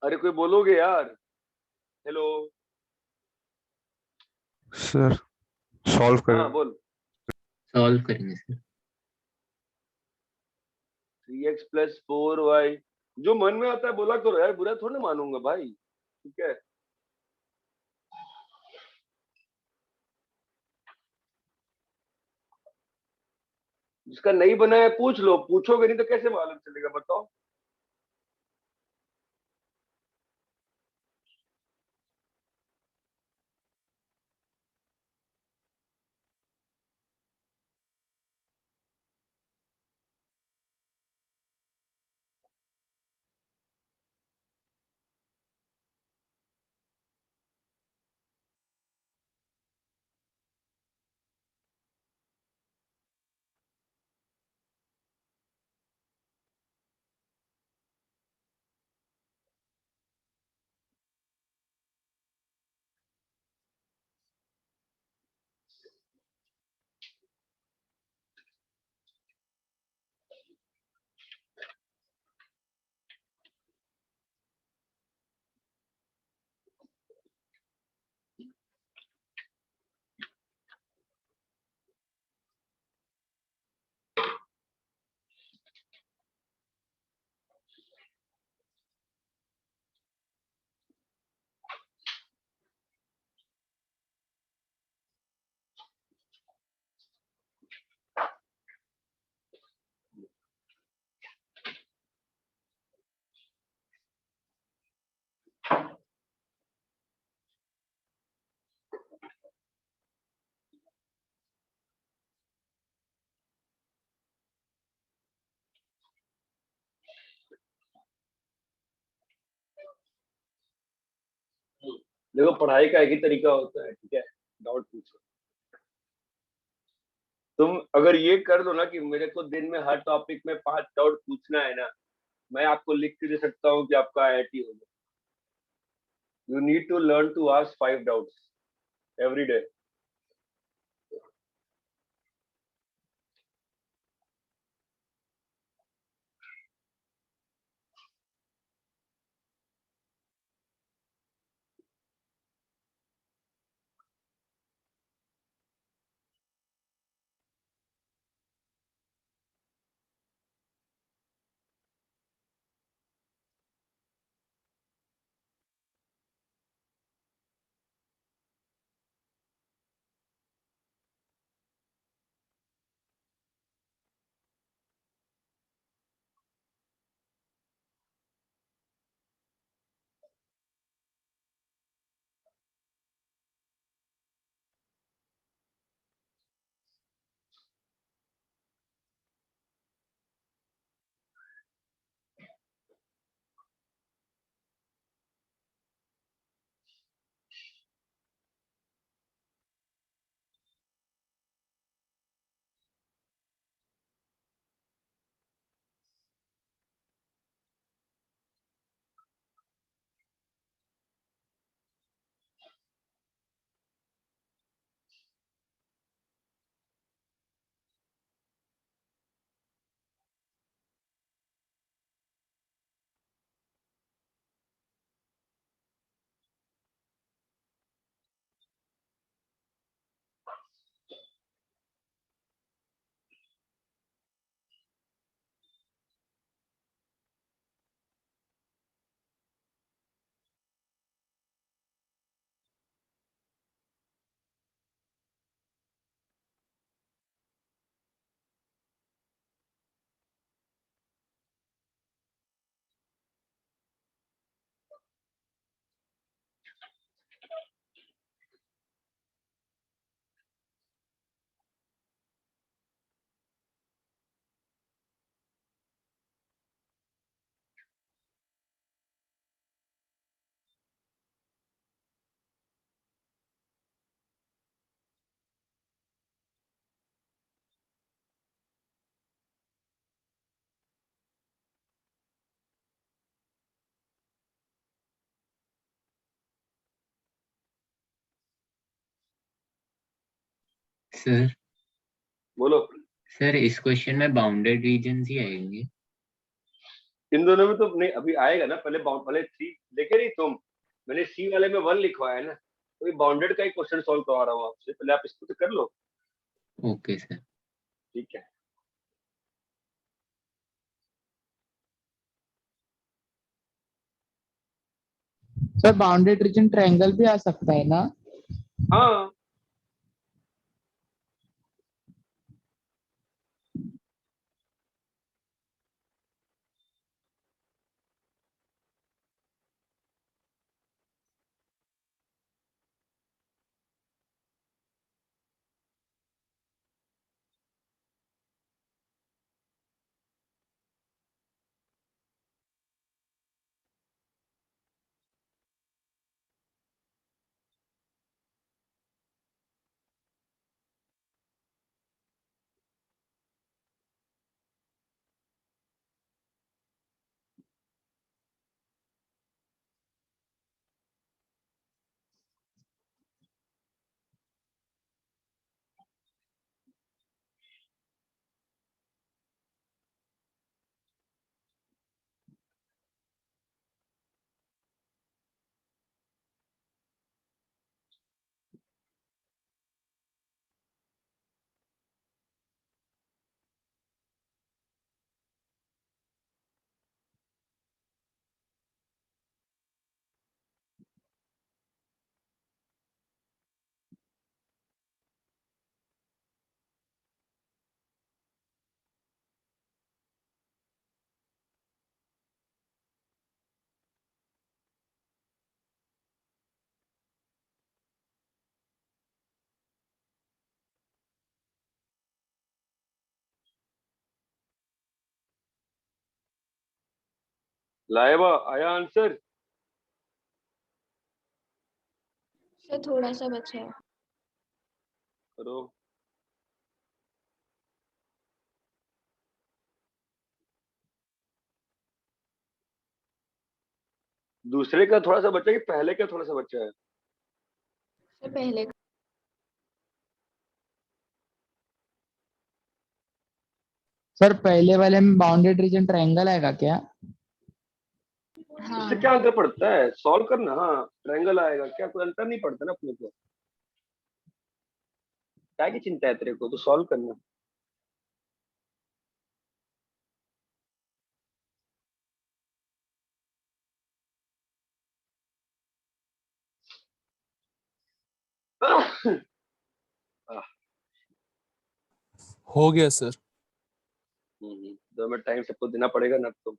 अरे कोई बोलोगे यार, हेलो। सर सॉल्व कर। हाँ बोल। सॉल्व करेंगे सर। 3x प्लस 4y, जो मन में आता है बोला करो यार, बुरा थोड़ा ना मानूंगा भाई। ठीक है। जिसका नहीं बना है पूछ लो, पूछोगे नहीं तो कैसे मालूम चलेगा बताओ। देखो पढ़ाई का एक ही तरीका होता है, ठीक है, डाउट पूछो। तुम अगर ये कर दो ना कि मेरे को दिन में हर टॉपिक में 5 डाउट पूछना है ना, मैं आपको लिख के दे सकता हूँ कि आपका आईआईटी हो गया। You need to learn to ask 5 doubts every day. Sir बोलो। सर इस क्वेश्चन में बाउंडेड रीजन ही आएंगे। इन दोनों में तो नहीं, अभी आएगा ना, पहले 3 देखे नहीं तुम, मैंने सी वाले में 1 लिखवाया है ना, तो ये बाउंडेड का ही क्वेश्चन सॉल्व करवा रहा हूँ आपसे, पहले आप इसको तो कर लो। Okay sir. ठीक है। सर बाउंडेड रीजन ट्रायंगल भी आ सकता है ना? हाँ, लाएबा आया आंसर। सर थोड़ा सा बचा है। करो। दूसरे का थोड़ा सा बचा है कि पहले का थोड़ा सा बचा है? सर पहले का। सर पहले वाले में बाउंडेड रीजन ट्रायंगल आएगा क्या? हाँ उससे क्या अंतर पड़ता है? सॉल्व करना। हाँ ट्रायंगल आएगा, क्या कोई अंतर नहीं पड़ता ना अपने को। क्या की चिंता है तेरे को, तो सॉल्व करना। हो गया सर। 2 मिनट टाइम सबको देना पड़ेगा ना तो।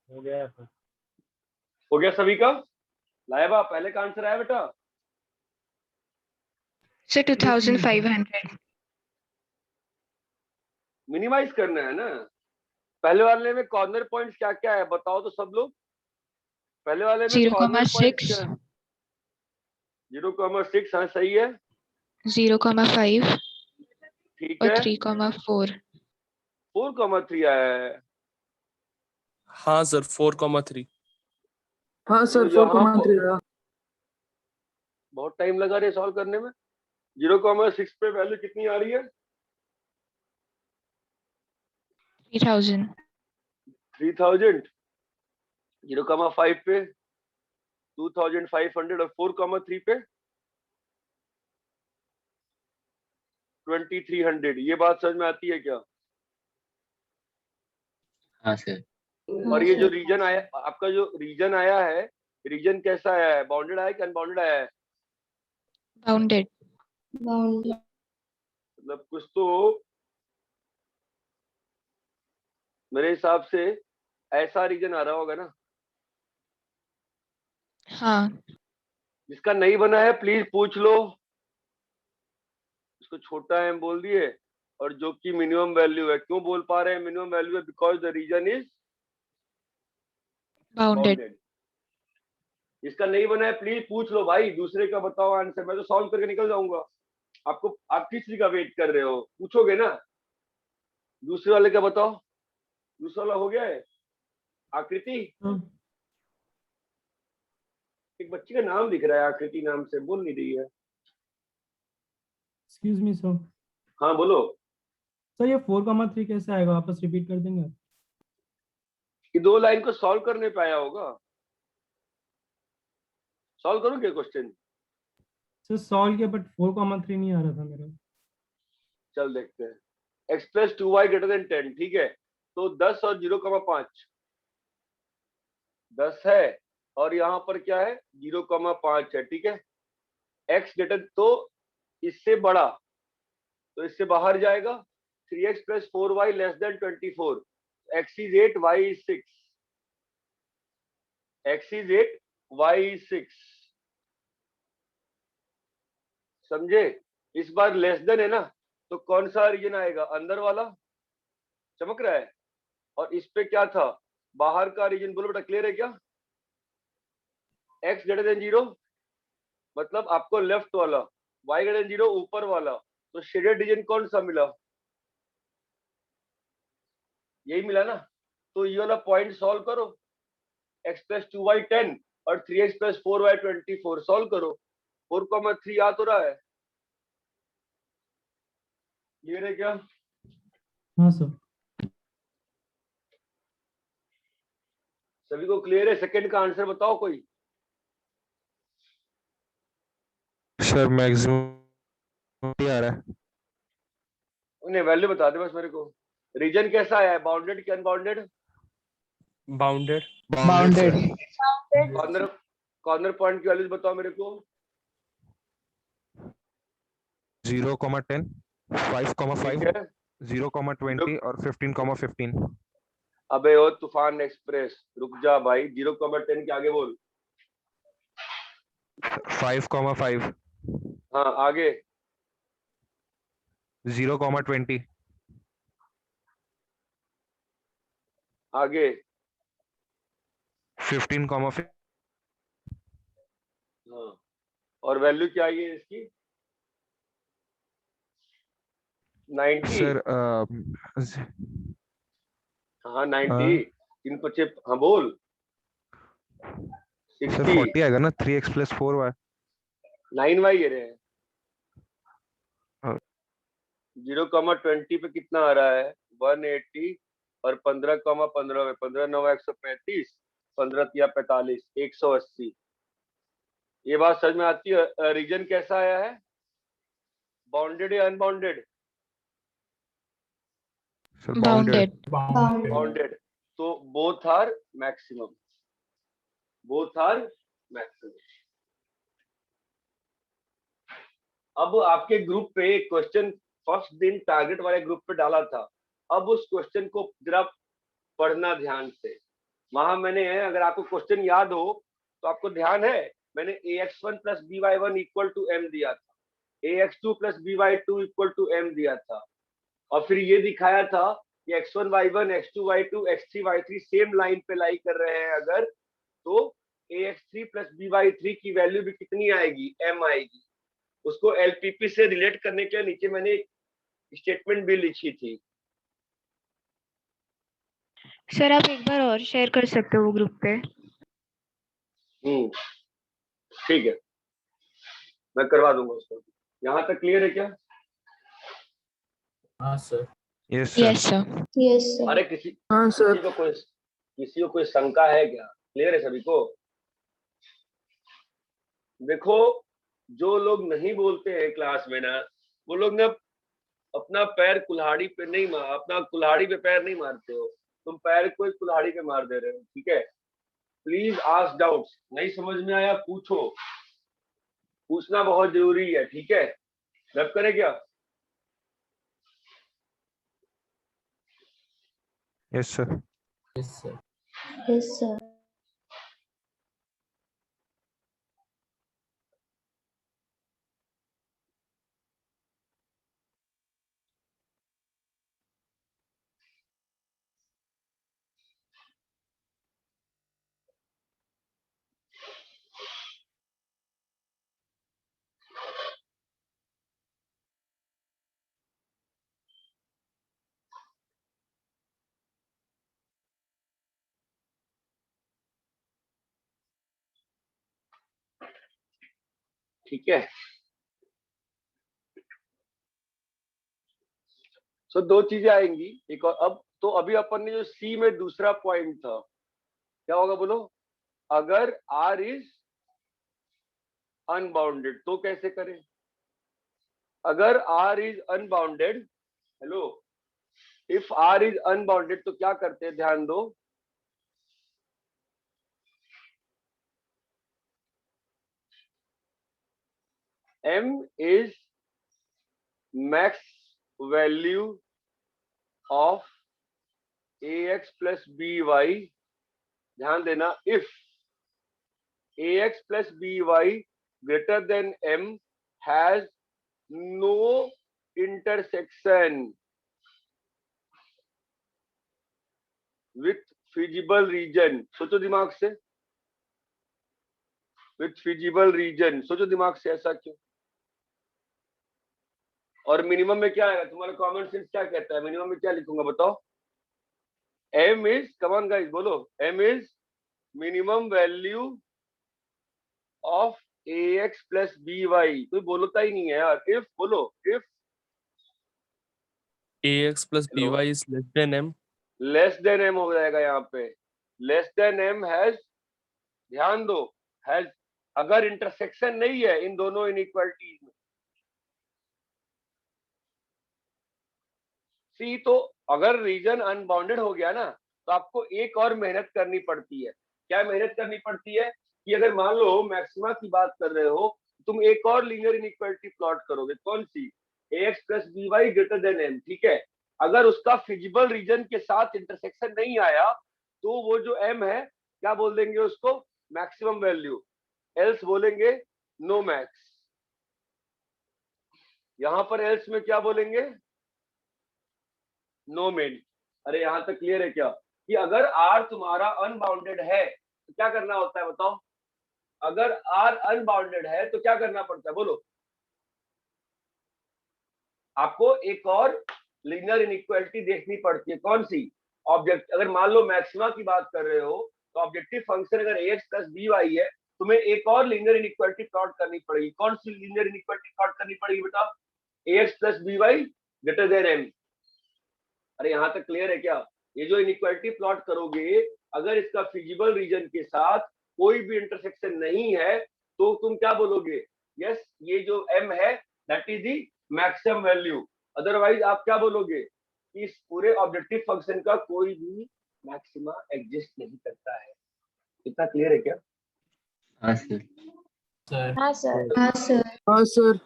हो गया सर। हो गया सभी का? लाइबा पहले का आंसर आया बेटा? सर 2500। मिनिमाइज करना है ना। पहले वाले में कॉर्नर पॉइंट्स क्या क्या है बताओ तो सब लोग। पहले वाले में कॉर्नर पॉइंट्स 0,6, क्या है? 0,6। हाँ सही है। 0,5 ठीक और है। 3,4। 4,3 आया है। हाँ सर 4,3। हाँ तो सर यहाँ 4,3 बहुत टाइम लगा रहे सॉल्व करने में। 0,6 पे वैल्यू कितनी आ रही है? 3,000। 3000। 0,5 पे 2,500 और 4,3 पे 2,300। ये बात समझ में आती है क्या? हाँ सर। और ये जो रीजन आया आपका, जो रीजन आया है, रीजन कैसा आया है? बाउंडेड आया कि अनबाउंडेड आया है? बाउंडेड। मतलब कुछ तो मेरे हिसाब से ऐसा रीजन आ रहा होगा ना। हाँ जिसका नहीं बना है प्लीज पूछ लो। इसको छोटा है हम बोल दिए, और जो कि मिनिमम वैल्यू है। क्यों बोल पा रहे हैं मिनिमम वैल्यू है? Because the region is bounded. Bounded. जिसका नहीं बना है प्लीज पूछ लो भाई। दूसरे का बताओ आंसर, मैं तो सॉल्व करके निकल जाऊंगा। आपको, आप किस चीज का वेट कर रहे हो? पूछोगे ना। दूसरे वाले का बताओ। दूसरा वाला हो गया है। आकृति, एक बच्ची का नाम दिख रहा है आकृति नाम से, बोल नहीं रही है। Excuse me sir. हाँ बोलो। सर ये 4,3 कैसे आएगा, वापस रिपीट कर देंगे? कि 2 लाइन को सॉल्व करने पे आया होगा। सॉल्व करूं क्या क्वेश्चन? सर सॉल्व किया बट 4,3 नहीं आ रहा था मेरा। चल देखते हैं। x plus 2y greater than 10, ठीक है। तो 10 और 0,5 10 है और यहाँ पर क्या है 0,5 है, ठीक है। x ग्रेटर तो इससे बड़ा, तो इससे बाहर जाएगा। 3x plus 4y less than 24, x is 8 y is 6, x is 8 y is 6, समझे? इस बार लेस देन है ना, तो कौन सा रीजन आएगा? अंदर वाला चमक रहा है। और इस पे क्या था? बाहर का रीजन। बोलो बेटा क्लियर है क्या? x ग्रेटर देन 0 मतलब आपको लेफ्ट वाला, y ग्रेटर देन 0 ऊपर वाला। तो शेडेड रीजन कौन सा मिला? यही मिला ना। तो ये वाला पॉइंट सॉल्व करो। x प्लस 2y 10 और 3x प्लस 4y 24 सॉल्व करो। 4,3 आ तो रहा है। क्लियर है क्या? हाँ सर। सभी को क्लियर है? सेकंड का आंसर बताओ कोई। सर मैक्सिमम आ रहा है। उन्हें वैल्यू बता दे बस मेरे को। रीजन कैसा आया है? बाउंडेड कि unbounded? Bounded. Bounded. Corner corner point की वैल्यूज बताओ मेरे को। 0,10, 5,5, ठीक है। 0,20 और 15,15। अबे ओ तूफान एक्सप्रेस, रुक जा भाई। 0,10 के आगे बोल। 5,5, हाँ आगे। 0,20, आगे। 15,15। हाँ और वैल्यू क्या आई है इसकी? 90। सर हाँ 90। 3 हाँ बोल। सर 60। 40 आएगा ना। 3x plus 4y। 9y ये रहे। हाँ। 0,20 पे कितना आ रहा है? 180 और 15,15 में 15 9 135, 15 तिया 45, 180। ये बात समझ में आती है? रीजन कैसा आया है? बाउंडेड या अनबाउंडेड? Sir bounded. बाउंडेड। तो both are maximum, both are maximum. अब आपके ग्रुप पे एक क्वेश्चन फर्स्ट दिन टारगेट वाले ग्रुप पे डाला था। अब उस क्वेश्चन को जरा पढ़ना ध्यान से। वहां मैंने, अगर आपको क्वेश्चन याद हो तो आपको ध्यान है, मैंने ax1 plus by1 equal to m दिया था, ax2 plus by2 equal to m दिया था, और फिर ये दिखाया था कि x1 y1 x2 y2 x3 y3 same line पे लाई कर रहे हैं अगर, तो ax3 प्लस by3 की वैल्यू भी कितनी आएगी? m आएगी। उसको एलपीपी से रिलेट करने के लिए नीचे मैंने एक स्टेटमेंट भी लिखी थी। सर आप एक बार और शेयर कर सकते हो ग्रुप पे? ठीक है, मैं करवा दूंगा उसको। यहाँ तक क्लियर है क्या? हाँ sir. Yes yes sir. Sir. अरे किसी को कोई शंका है क्या? क्लियर है सभी को? देखो, जो लोग नहीं बोलते हैं क्लास में ना, वो लोग ना अपना पैर कुल्हाड़ी पे नहीं मार, अपना कुल्हाड़ी पे पैर नहीं मारते हो। तुम पैर को कुल्हाड़ी पे मार दे रहे हो, ठीक है? Please ask doubts. नहीं समझ में आया पूछो, पूछना बहुत जरूरी है, ठीक है? रब करे क्या? Yes sir. Yes sir. ठीक है। सो दो चीजें आएंगी एक और। अब तो अभी अपन ने जो सी में दूसरा पॉइंट था, क्या होगा बोलो? अगर r इज अनबाउंडेड। तो कैसे करें? अगर R is unbounded, hello, if R is unbounded तो क्या करते हैं, ध्यान दो। M is max value of ax plus by, ध्यान देना, if ax plus by greater than M has no intersection with feasible region। सोचो दिमाग से, with feasible region, सोचो दिमाग से, ऐसा क्यों? और मिनिमम में क्या आएगा? तुम्हारा कॉमन सेंस क्या कहता है? मिनिमम में क्या लिखूंगा बताओ? M is, come on guys, बोलो, M is minimum value of ax plus by। कोई बोलता ही नहीं है यार। if बोलो, if ax plus by is less than m, less than m हो जाएगा यहाँ पे। लेस देन m हैज, ध्यान दो, हैज, अगर इंटरसेक्शन नहीं है इन दोनों इनइक्वालिटीज में। सी, तो अगर रीजन अनबाउंडेड हो गया ना, तो आपको एक और मेहनत करनी पड़ती है। क्या मेहनत करनी पड़ती है? कि अगर मान लो मैक्सिमा की बात कर रहे हो, तुम एक और लीनियर इनइक्वालिटी प्लॉट करोगे। कौन सी? ax plus b y greater than m, ठीक है। अगर उसका फिजिबल रीजन के साथ इंटरसेक्शन नहीं आया, तो वो जो m है, क्या बोल देंगे उसको? Maximum value. एल्स बोलेंगे नो मैक्स। यहां पर एल्स में क्या बोलेंगे? No min. अरे यहां तक क्लियर है क्या? कि अगर R तुम्हारा अनबाउंडेड है तो क्या करना होता है बताओ? अगर R अनबाउंडेड है तो क्या करना पड़ता है, बोलो? आपको एक और लीनियर इनइक्वालिटी देखनी पड़ती है। कौन सी? ऑब्जेक्ट, अगर मान लो मैक्सिमा की बात कर रहे हो, तो ऑब्जेक्टिव फंक्शन अगर ax प्लस बी वाई है, तुम्हें एक और लीनियर इनइक्वालिटी प्लॉट करनी पड़ेगी। कौन सी लीनियर इनइक्वालिटी प्लॉट करनी पड़ेगी बताओ? ax plus b y greater than m। अरे यहां तक क्लियर है क्या? ये जो इनइक्वालिटी प्लॉट करोगे, अगर इसका फिजिबल रीजन के साथ कोई भी इंटरसेक्शन नहीं है, तो तुम क्या बोलोगे? यस, ये जो m है that is the maximum value. Otherwise आप क्या बोलोगे? इस पूरे ऑब्जेक्टिव फंक्शन का कोई भी मैक्सिमा एग्जिस्ट नहीं करता है। इतना क्लियर है क्या? हाँ सर। हाँ सर। हाँ सर।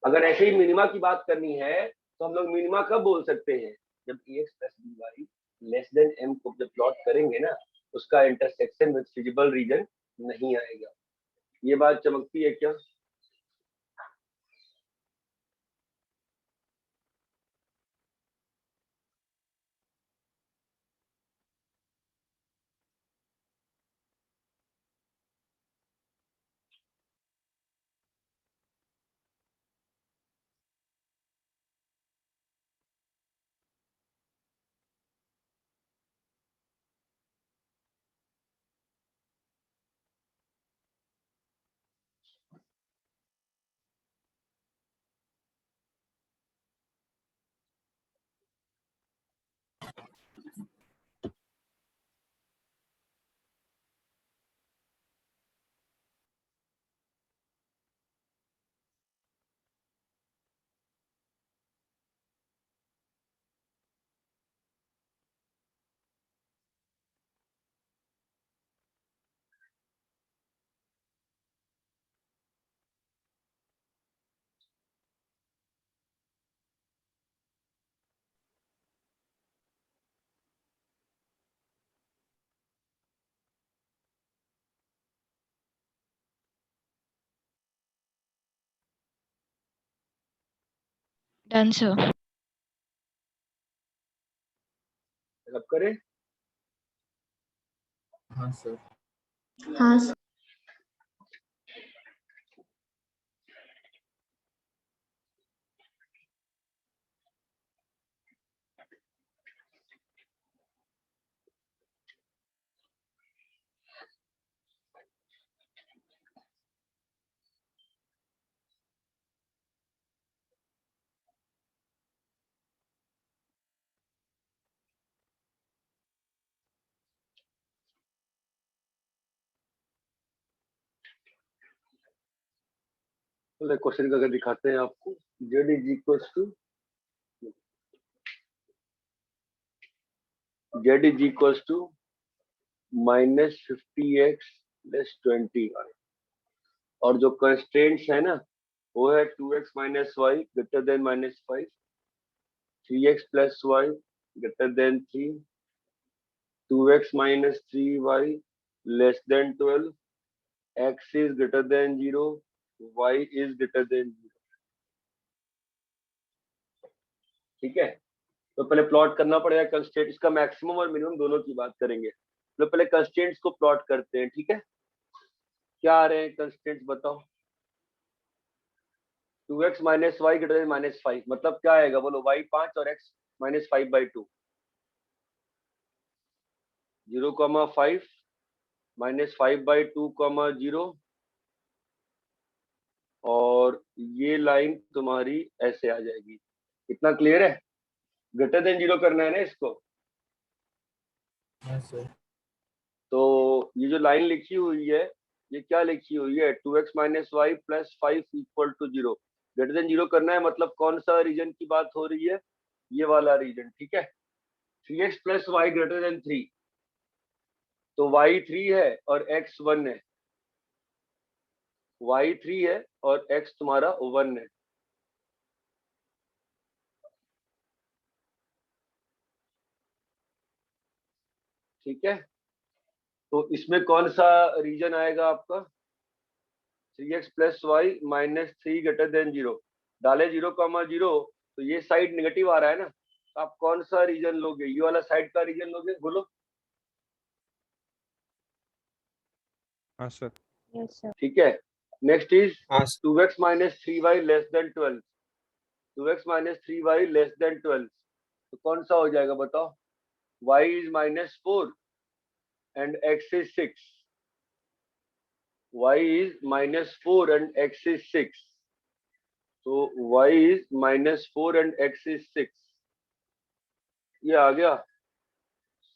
अगर ऐसे ही मिनिमा की बात करनी है, तो हम लोग मिनिमा कब बोल सकते हैं? जब ax plus b y less than m को जब प्लॉट करेंगे ना, उसका इंटरसेक्शन विद फिजिबल रीजन नहीं आएगा। ये बात चमकती है क्या? Done sir. अब करें? हाँ सर। हाँ सर। क्वेश्चन करके दिखाते हैं आपको। z is equal to -50x + 20y, और जो कंस्ट्रेंट्स है ना वो है 2x - y > -5, 3x + y > 3, 2x - 3y < 12, x is greater than 0, y is greater than 0। ठीक है, तो पहले प्लॉट करना पड़ेगा कंस्ट्रेंट, इसका मैक्सिमम और मिनिमम दोनों की बात करेंगे। तो पहले कंस्ट्रेंट्स को प्लॉट करते हैं। ठीक है, क्या आ रहे हैं कंस्ट्रेंट्स बताओ। 2x - y > -5 मतलब क्या आएगा बोलो, y 5 और x -5/2। 0,5 -5/2, 0, और ये लाइन तुम्हारी ऐसे आ जाएगी। इतना क्लियर है? ग्रेटर देन 0 करना है ना इसको। तो ये जो लाइन लिखी हुई है ये क्या लिखी हुई है, 2x - y + 5 = 0। ग्रेटर देन 0 करना है, मतलब कौन सा रीजन की बात हो रही है, ये वाला रीजन। ठीक है, 3x + y > 3, तो y 3 है और x 1 है। y 3 है और x तुम्हारा 1 है। ठीक है, तो इसमें कौन सा रीजन आएगा आपका, 3x + y -3 > 0। डाले 0,0, तो ये साइड नेगेटिव आ रहा है ना, तो आप कौन सा रीजन लोगे, ये वाला साइड का रीजन लोगे, बोलो। हाँ सर। Yes, sir. ठीक है, नेक्स्ट इज हाँ 2x - 3y < 12। 2x - 3y < 12, तो कौन सा हो जाएगा बताओ, y is -4 and x is 6, y is -4 and x is 6, तो y is -4 and x is 6, ये आ गया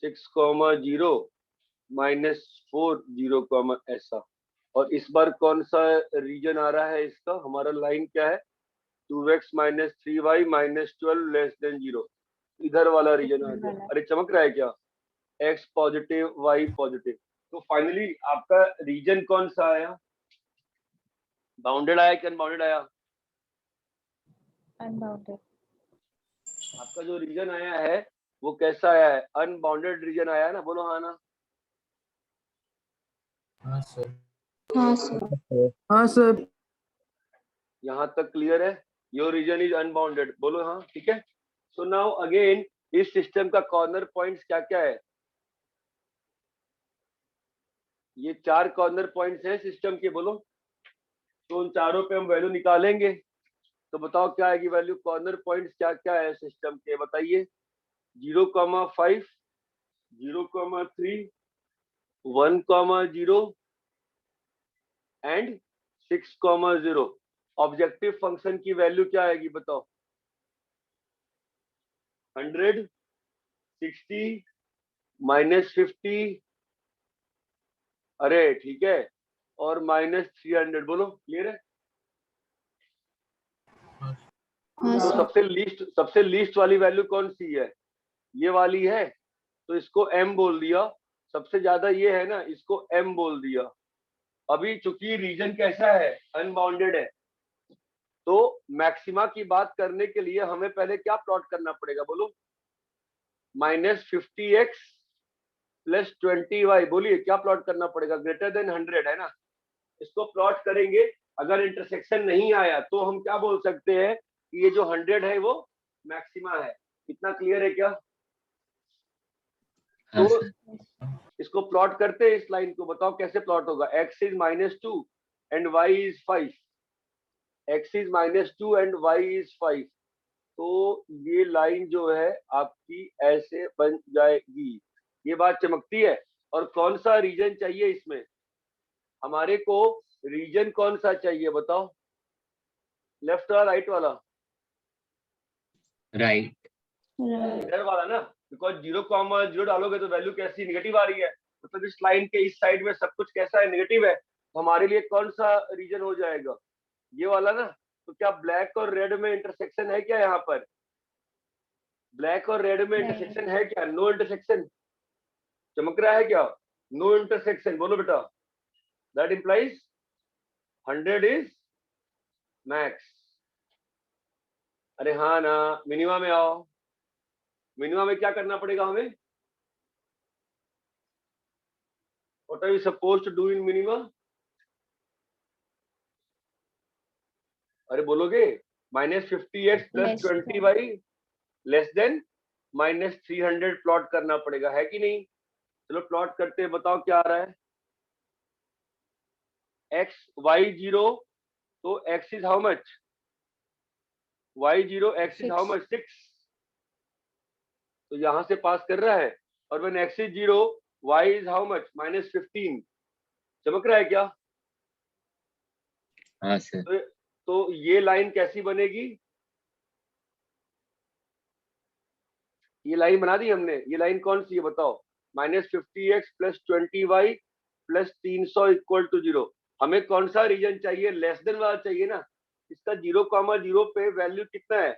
6,0 -4 0, ऐसा। और इस बार कौन सा रीजन आ रहा है इसका, हमारा लाइन क्या है, 2x - 3y -12 < 0, इधर वाला रीजन आ गया। अरे चमक रहा है क्या, x पॉजिटिव y पॉजिटिव। तो फाइनली आपका रीजन कौन सा आया, बाउंडेड आया कि अनबाउंडेड आया, Unbounded. आपका जो रीजन आया है वो कैसा आया है, अनबाउंडेड रीजन आया है ना, बोलो हाँ ना। हाँ सर। हाँ सर। यहाँ तक क्लियर है, योर रीजन इज अनबाउंडेड, बोलो हाँ। ठीक है, सो नाउ अगेन इस सिस्टम का कॉर्नर पॉइंट्स क्या क्या है, ये 4 कॉर्नर पॉइंट्स हैं सिस्टम के, बोलो। तो उन चारों पे हम वैल्यू निकालेंगे, तो बताओ क्या आएगी वैल्यू, कॉर्नर पॉइंट्स क्या क्या है सिस्टम के, बताइए। 0,5, 0,3, 1,0 एंड 6,0। ऑब्जेक्टिव फंक्शन की वैल्यू क्या आएगी बताओ, 100, 60, -50, अरे ठीक है, और -300, बोलो क्लियर है। हाँ तो सर। सबसे लीस्ट वाली वैल्यू कौन सी है, ये वाली है, तो इसको m बोल दिया। सबसे ज्यादा ये है ना, इसको m बोल दिया। अभी चूंकि रीजन कैसा है, अनबाउंडेड है, तो मैक्सिमा की बात करने के लिए हमें पहले क्या प्लॉट करना पड़ेगा, बोलो। -50x + 20y, बोलिए क्या प्लॉट करना पड़ेगा, ग्रेटर देन 100 है ना, इसको प्लॉट करेंगे। अगर इंटरसेक्शन नहीं आया तो हम क्या बोल सकते हैं कि ये जो 100 है वो मैक्सिमा है। इतना क्लियर है क्या? हाँ तो सर। इसको प्लॉट करते हैं, इस लाइन को बताओ कैसे प्लॉट होगा। x is -2 and y is 5, x is -2 and y is 5, तो ये लाइन जो है आपकी ऐसे बन जाएगी। ये बात चमकती है। और कौन सा रीजन चाहिए इसमें, हमारे को रीजन कौन सा चाहिए बताओ, लेफ्ट वाला राइट वाला, राइट। इधर वाला ना, बिकॉज 0,0 डालोगे तो वैल्यू कैसी नेगेटिव आ रही है, मतलब इस लाइन के इस साइड में सब कुछ कैसा है, नेगेटिव है। तो हमारे लिए कौन सा रीजन हो जाएगा, ये वाला ना, तो क्या ब्लैक और रेड में इंटरसेक्शन है क्या यहाँ पर? ब्लैक और रेड में नहीं। इंटरसेक्शन है क्या? No intersection. चमक रहा है क्या? नो इंटरसेक्शन, बोलो बेटा। That implies 100 is max. अरे हाँ ना, मिनिमा में आओ। मिनिमा में क्या करना पड़ेगा हमें? What are you suppose to do in minima? अरे बोलोगे -50x plus Less 20y less than -300 plot करना पड़ेगा, है कि नहीं? चलो प्लॉट करते हैं, बताओ क्या आ रहा है? x y0, तो x is how much? y0 x is how 6. Much? 6। तो यहां से पास कर रहा है। और when x is 0 y is how much? -15। चमक रहा है क्या? हाँ सर। तो ये लाइन कैसी बनेगी? ये लाइन बना दी हमने। ये लाइन कौन सी है बताओ? -50x plus 20y plus 300 equal to 0। हमें कौन सा रीजन चाहिए? लेस देन वाला चाहिए ना। इसका 0,0 पे वैल्यू कितना है?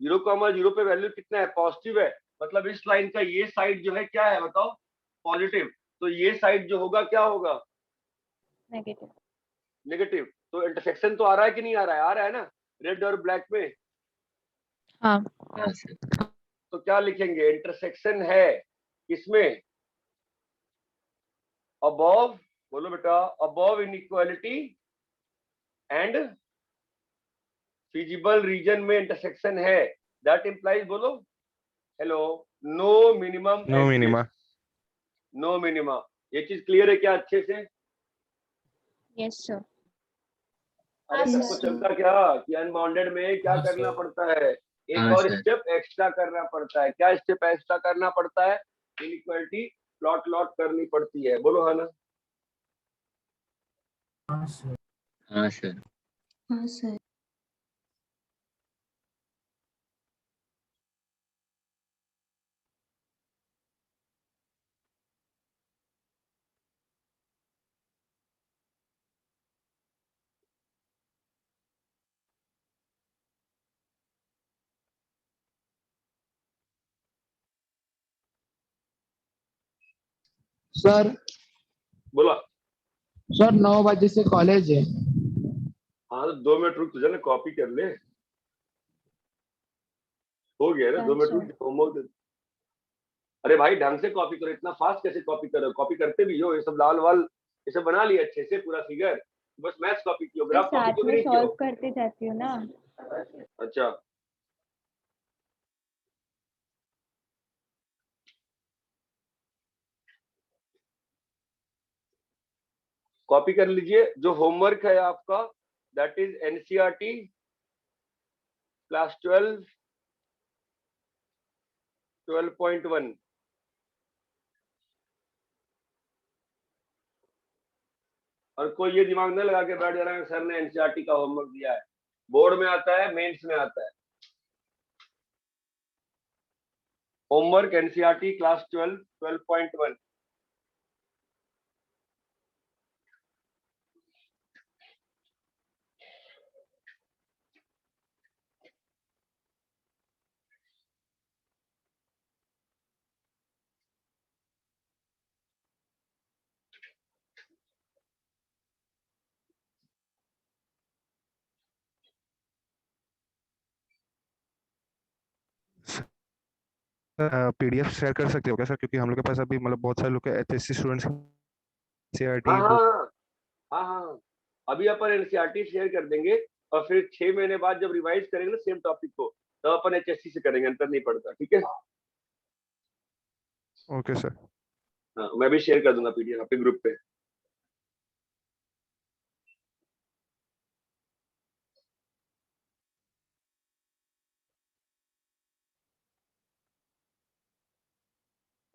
0,0 पे वैल्यू कितना है? पॉजिटिव है। मतलब इस लाइन का ये साइड जो है क्या है बताओ? पॉजिटिव। तो ये साइड जो होगा क्या होगा? Negative. नेगेटिव। तो इंटरसेक्शन तो आ रहा है कि नहीं आ रहा है? आ रहा है ना, रेड और ब्लैक में। हाँ. हाँ सर। तो क्या लिखेंगे? इंटरसेक्शन है किसमें? अबव, बोलो बेटा, above inequality and feasible region में इंटरसेक्शन है। दैट इंप्लाइज, बोलो hello, no minimum no minima. No minima. ये चीज क्लियर है क्या अच्छे से? Yes, sir. अरे हाँ, सबको सर. चलता क्या कि अनबाउंडेड में क्या हाँ, करना सर। पड़ता है? एक हाँ और सर। स्टेप एक्स्ट्रा करना पड़ता है। क्या स्टेप एक्स्ट्रा करना पड़ता है? इनइक्वालिटी प्लॉट लॉट करनी पड़ती है। बोलो हाँ ना? हाँ सर। हाँ सर। हाँ, sir. सर बोला। सर 9 बजे से कॉलेज है। हाँ तो 2 मिनट रुक, तुझे ना कॉपी कर ले। हो गया ना, 2 मिनट रुक, होमवर्क। अरे भाई ढंग से कॉपी करो, इतना फास्ट कैसे कॉपी करो? कॉपी करते भी हो ये सब लाल वाल, ये सब बना लिया अच्छे से पूरा फिगर। बस मैथ्स कॉपी किया, ग्राफ कॉपी साथ क्यों में नहीं किया? सॉल्व करते जाती हूँ ना. अच्छा, कॉपी कर लीजिए। जो होमवर्क है आपका, दैट इज एनसीईआरटी क्लास 12 12.1। और कोई ये दिमाग न लगा के बैठ जाना कि सर ने एनसीईआरटी का होमवर्क दिया है। बोर्ड में आता है, मेंस में आता है। Homework NCERT class 12 12.1। PDF share कर सकते हो क्या सर, क्योंकि हम लोग के पास अभी मतलब बहुत सारे लोग एचएससी स्टूडेंट्स हाँ सीआरटी हाँ बुक। हाँ हाँ हाँ, अभी अपन एनसीईआरटी शेयर कर देंगे। और फिर 6 महीने बाद जब रिवाइज करेंगे ना सेम टॉपिक को, तब अपन एचएससी से करेंगे, अंतर नहीं पड़ता। ठीक है? Okay sir. हाँ, मैं भी शेयर कर दूंगा पीडीएफ आपके ग्रुप पे।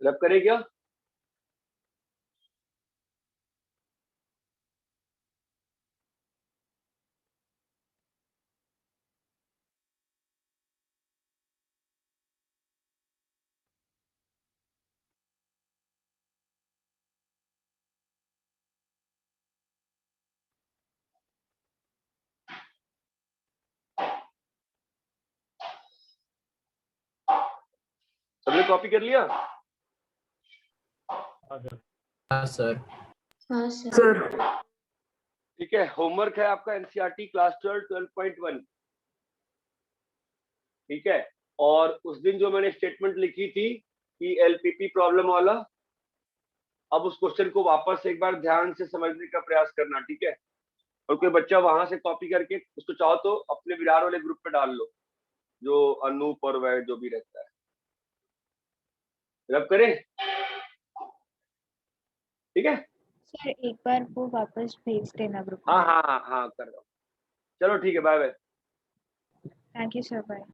रब करे क्या? सबने कॉपी कर लिया? हाँ सर। हाँ सर। ठीक है, होमवर्क है आपका एनसीईआरटी क्लास 12 ठीक है। और उस दिन जो मैंने स्टेटमेंट लिखी थी कि एलपीपी प्रॉब्लम वाला, अब उस क्वेश्चन को वापस एक बार ध्यान से समझने का प्रयास करना, ठीक है। और कोई बच्चा वहां से कॉपी करके उसको चाहो तो अपने विरार वाले ग्रुप पे डाल लो, जो अनूप और वह जो भी रहता है। रब करें, ठीक है। सर एक बार वो वापस भेज देना ग्रुप हाँ में। हाँ हाँ हाँ कर रहा हूँ। चलो ठीक है, bye bye. Thank you sir, bye.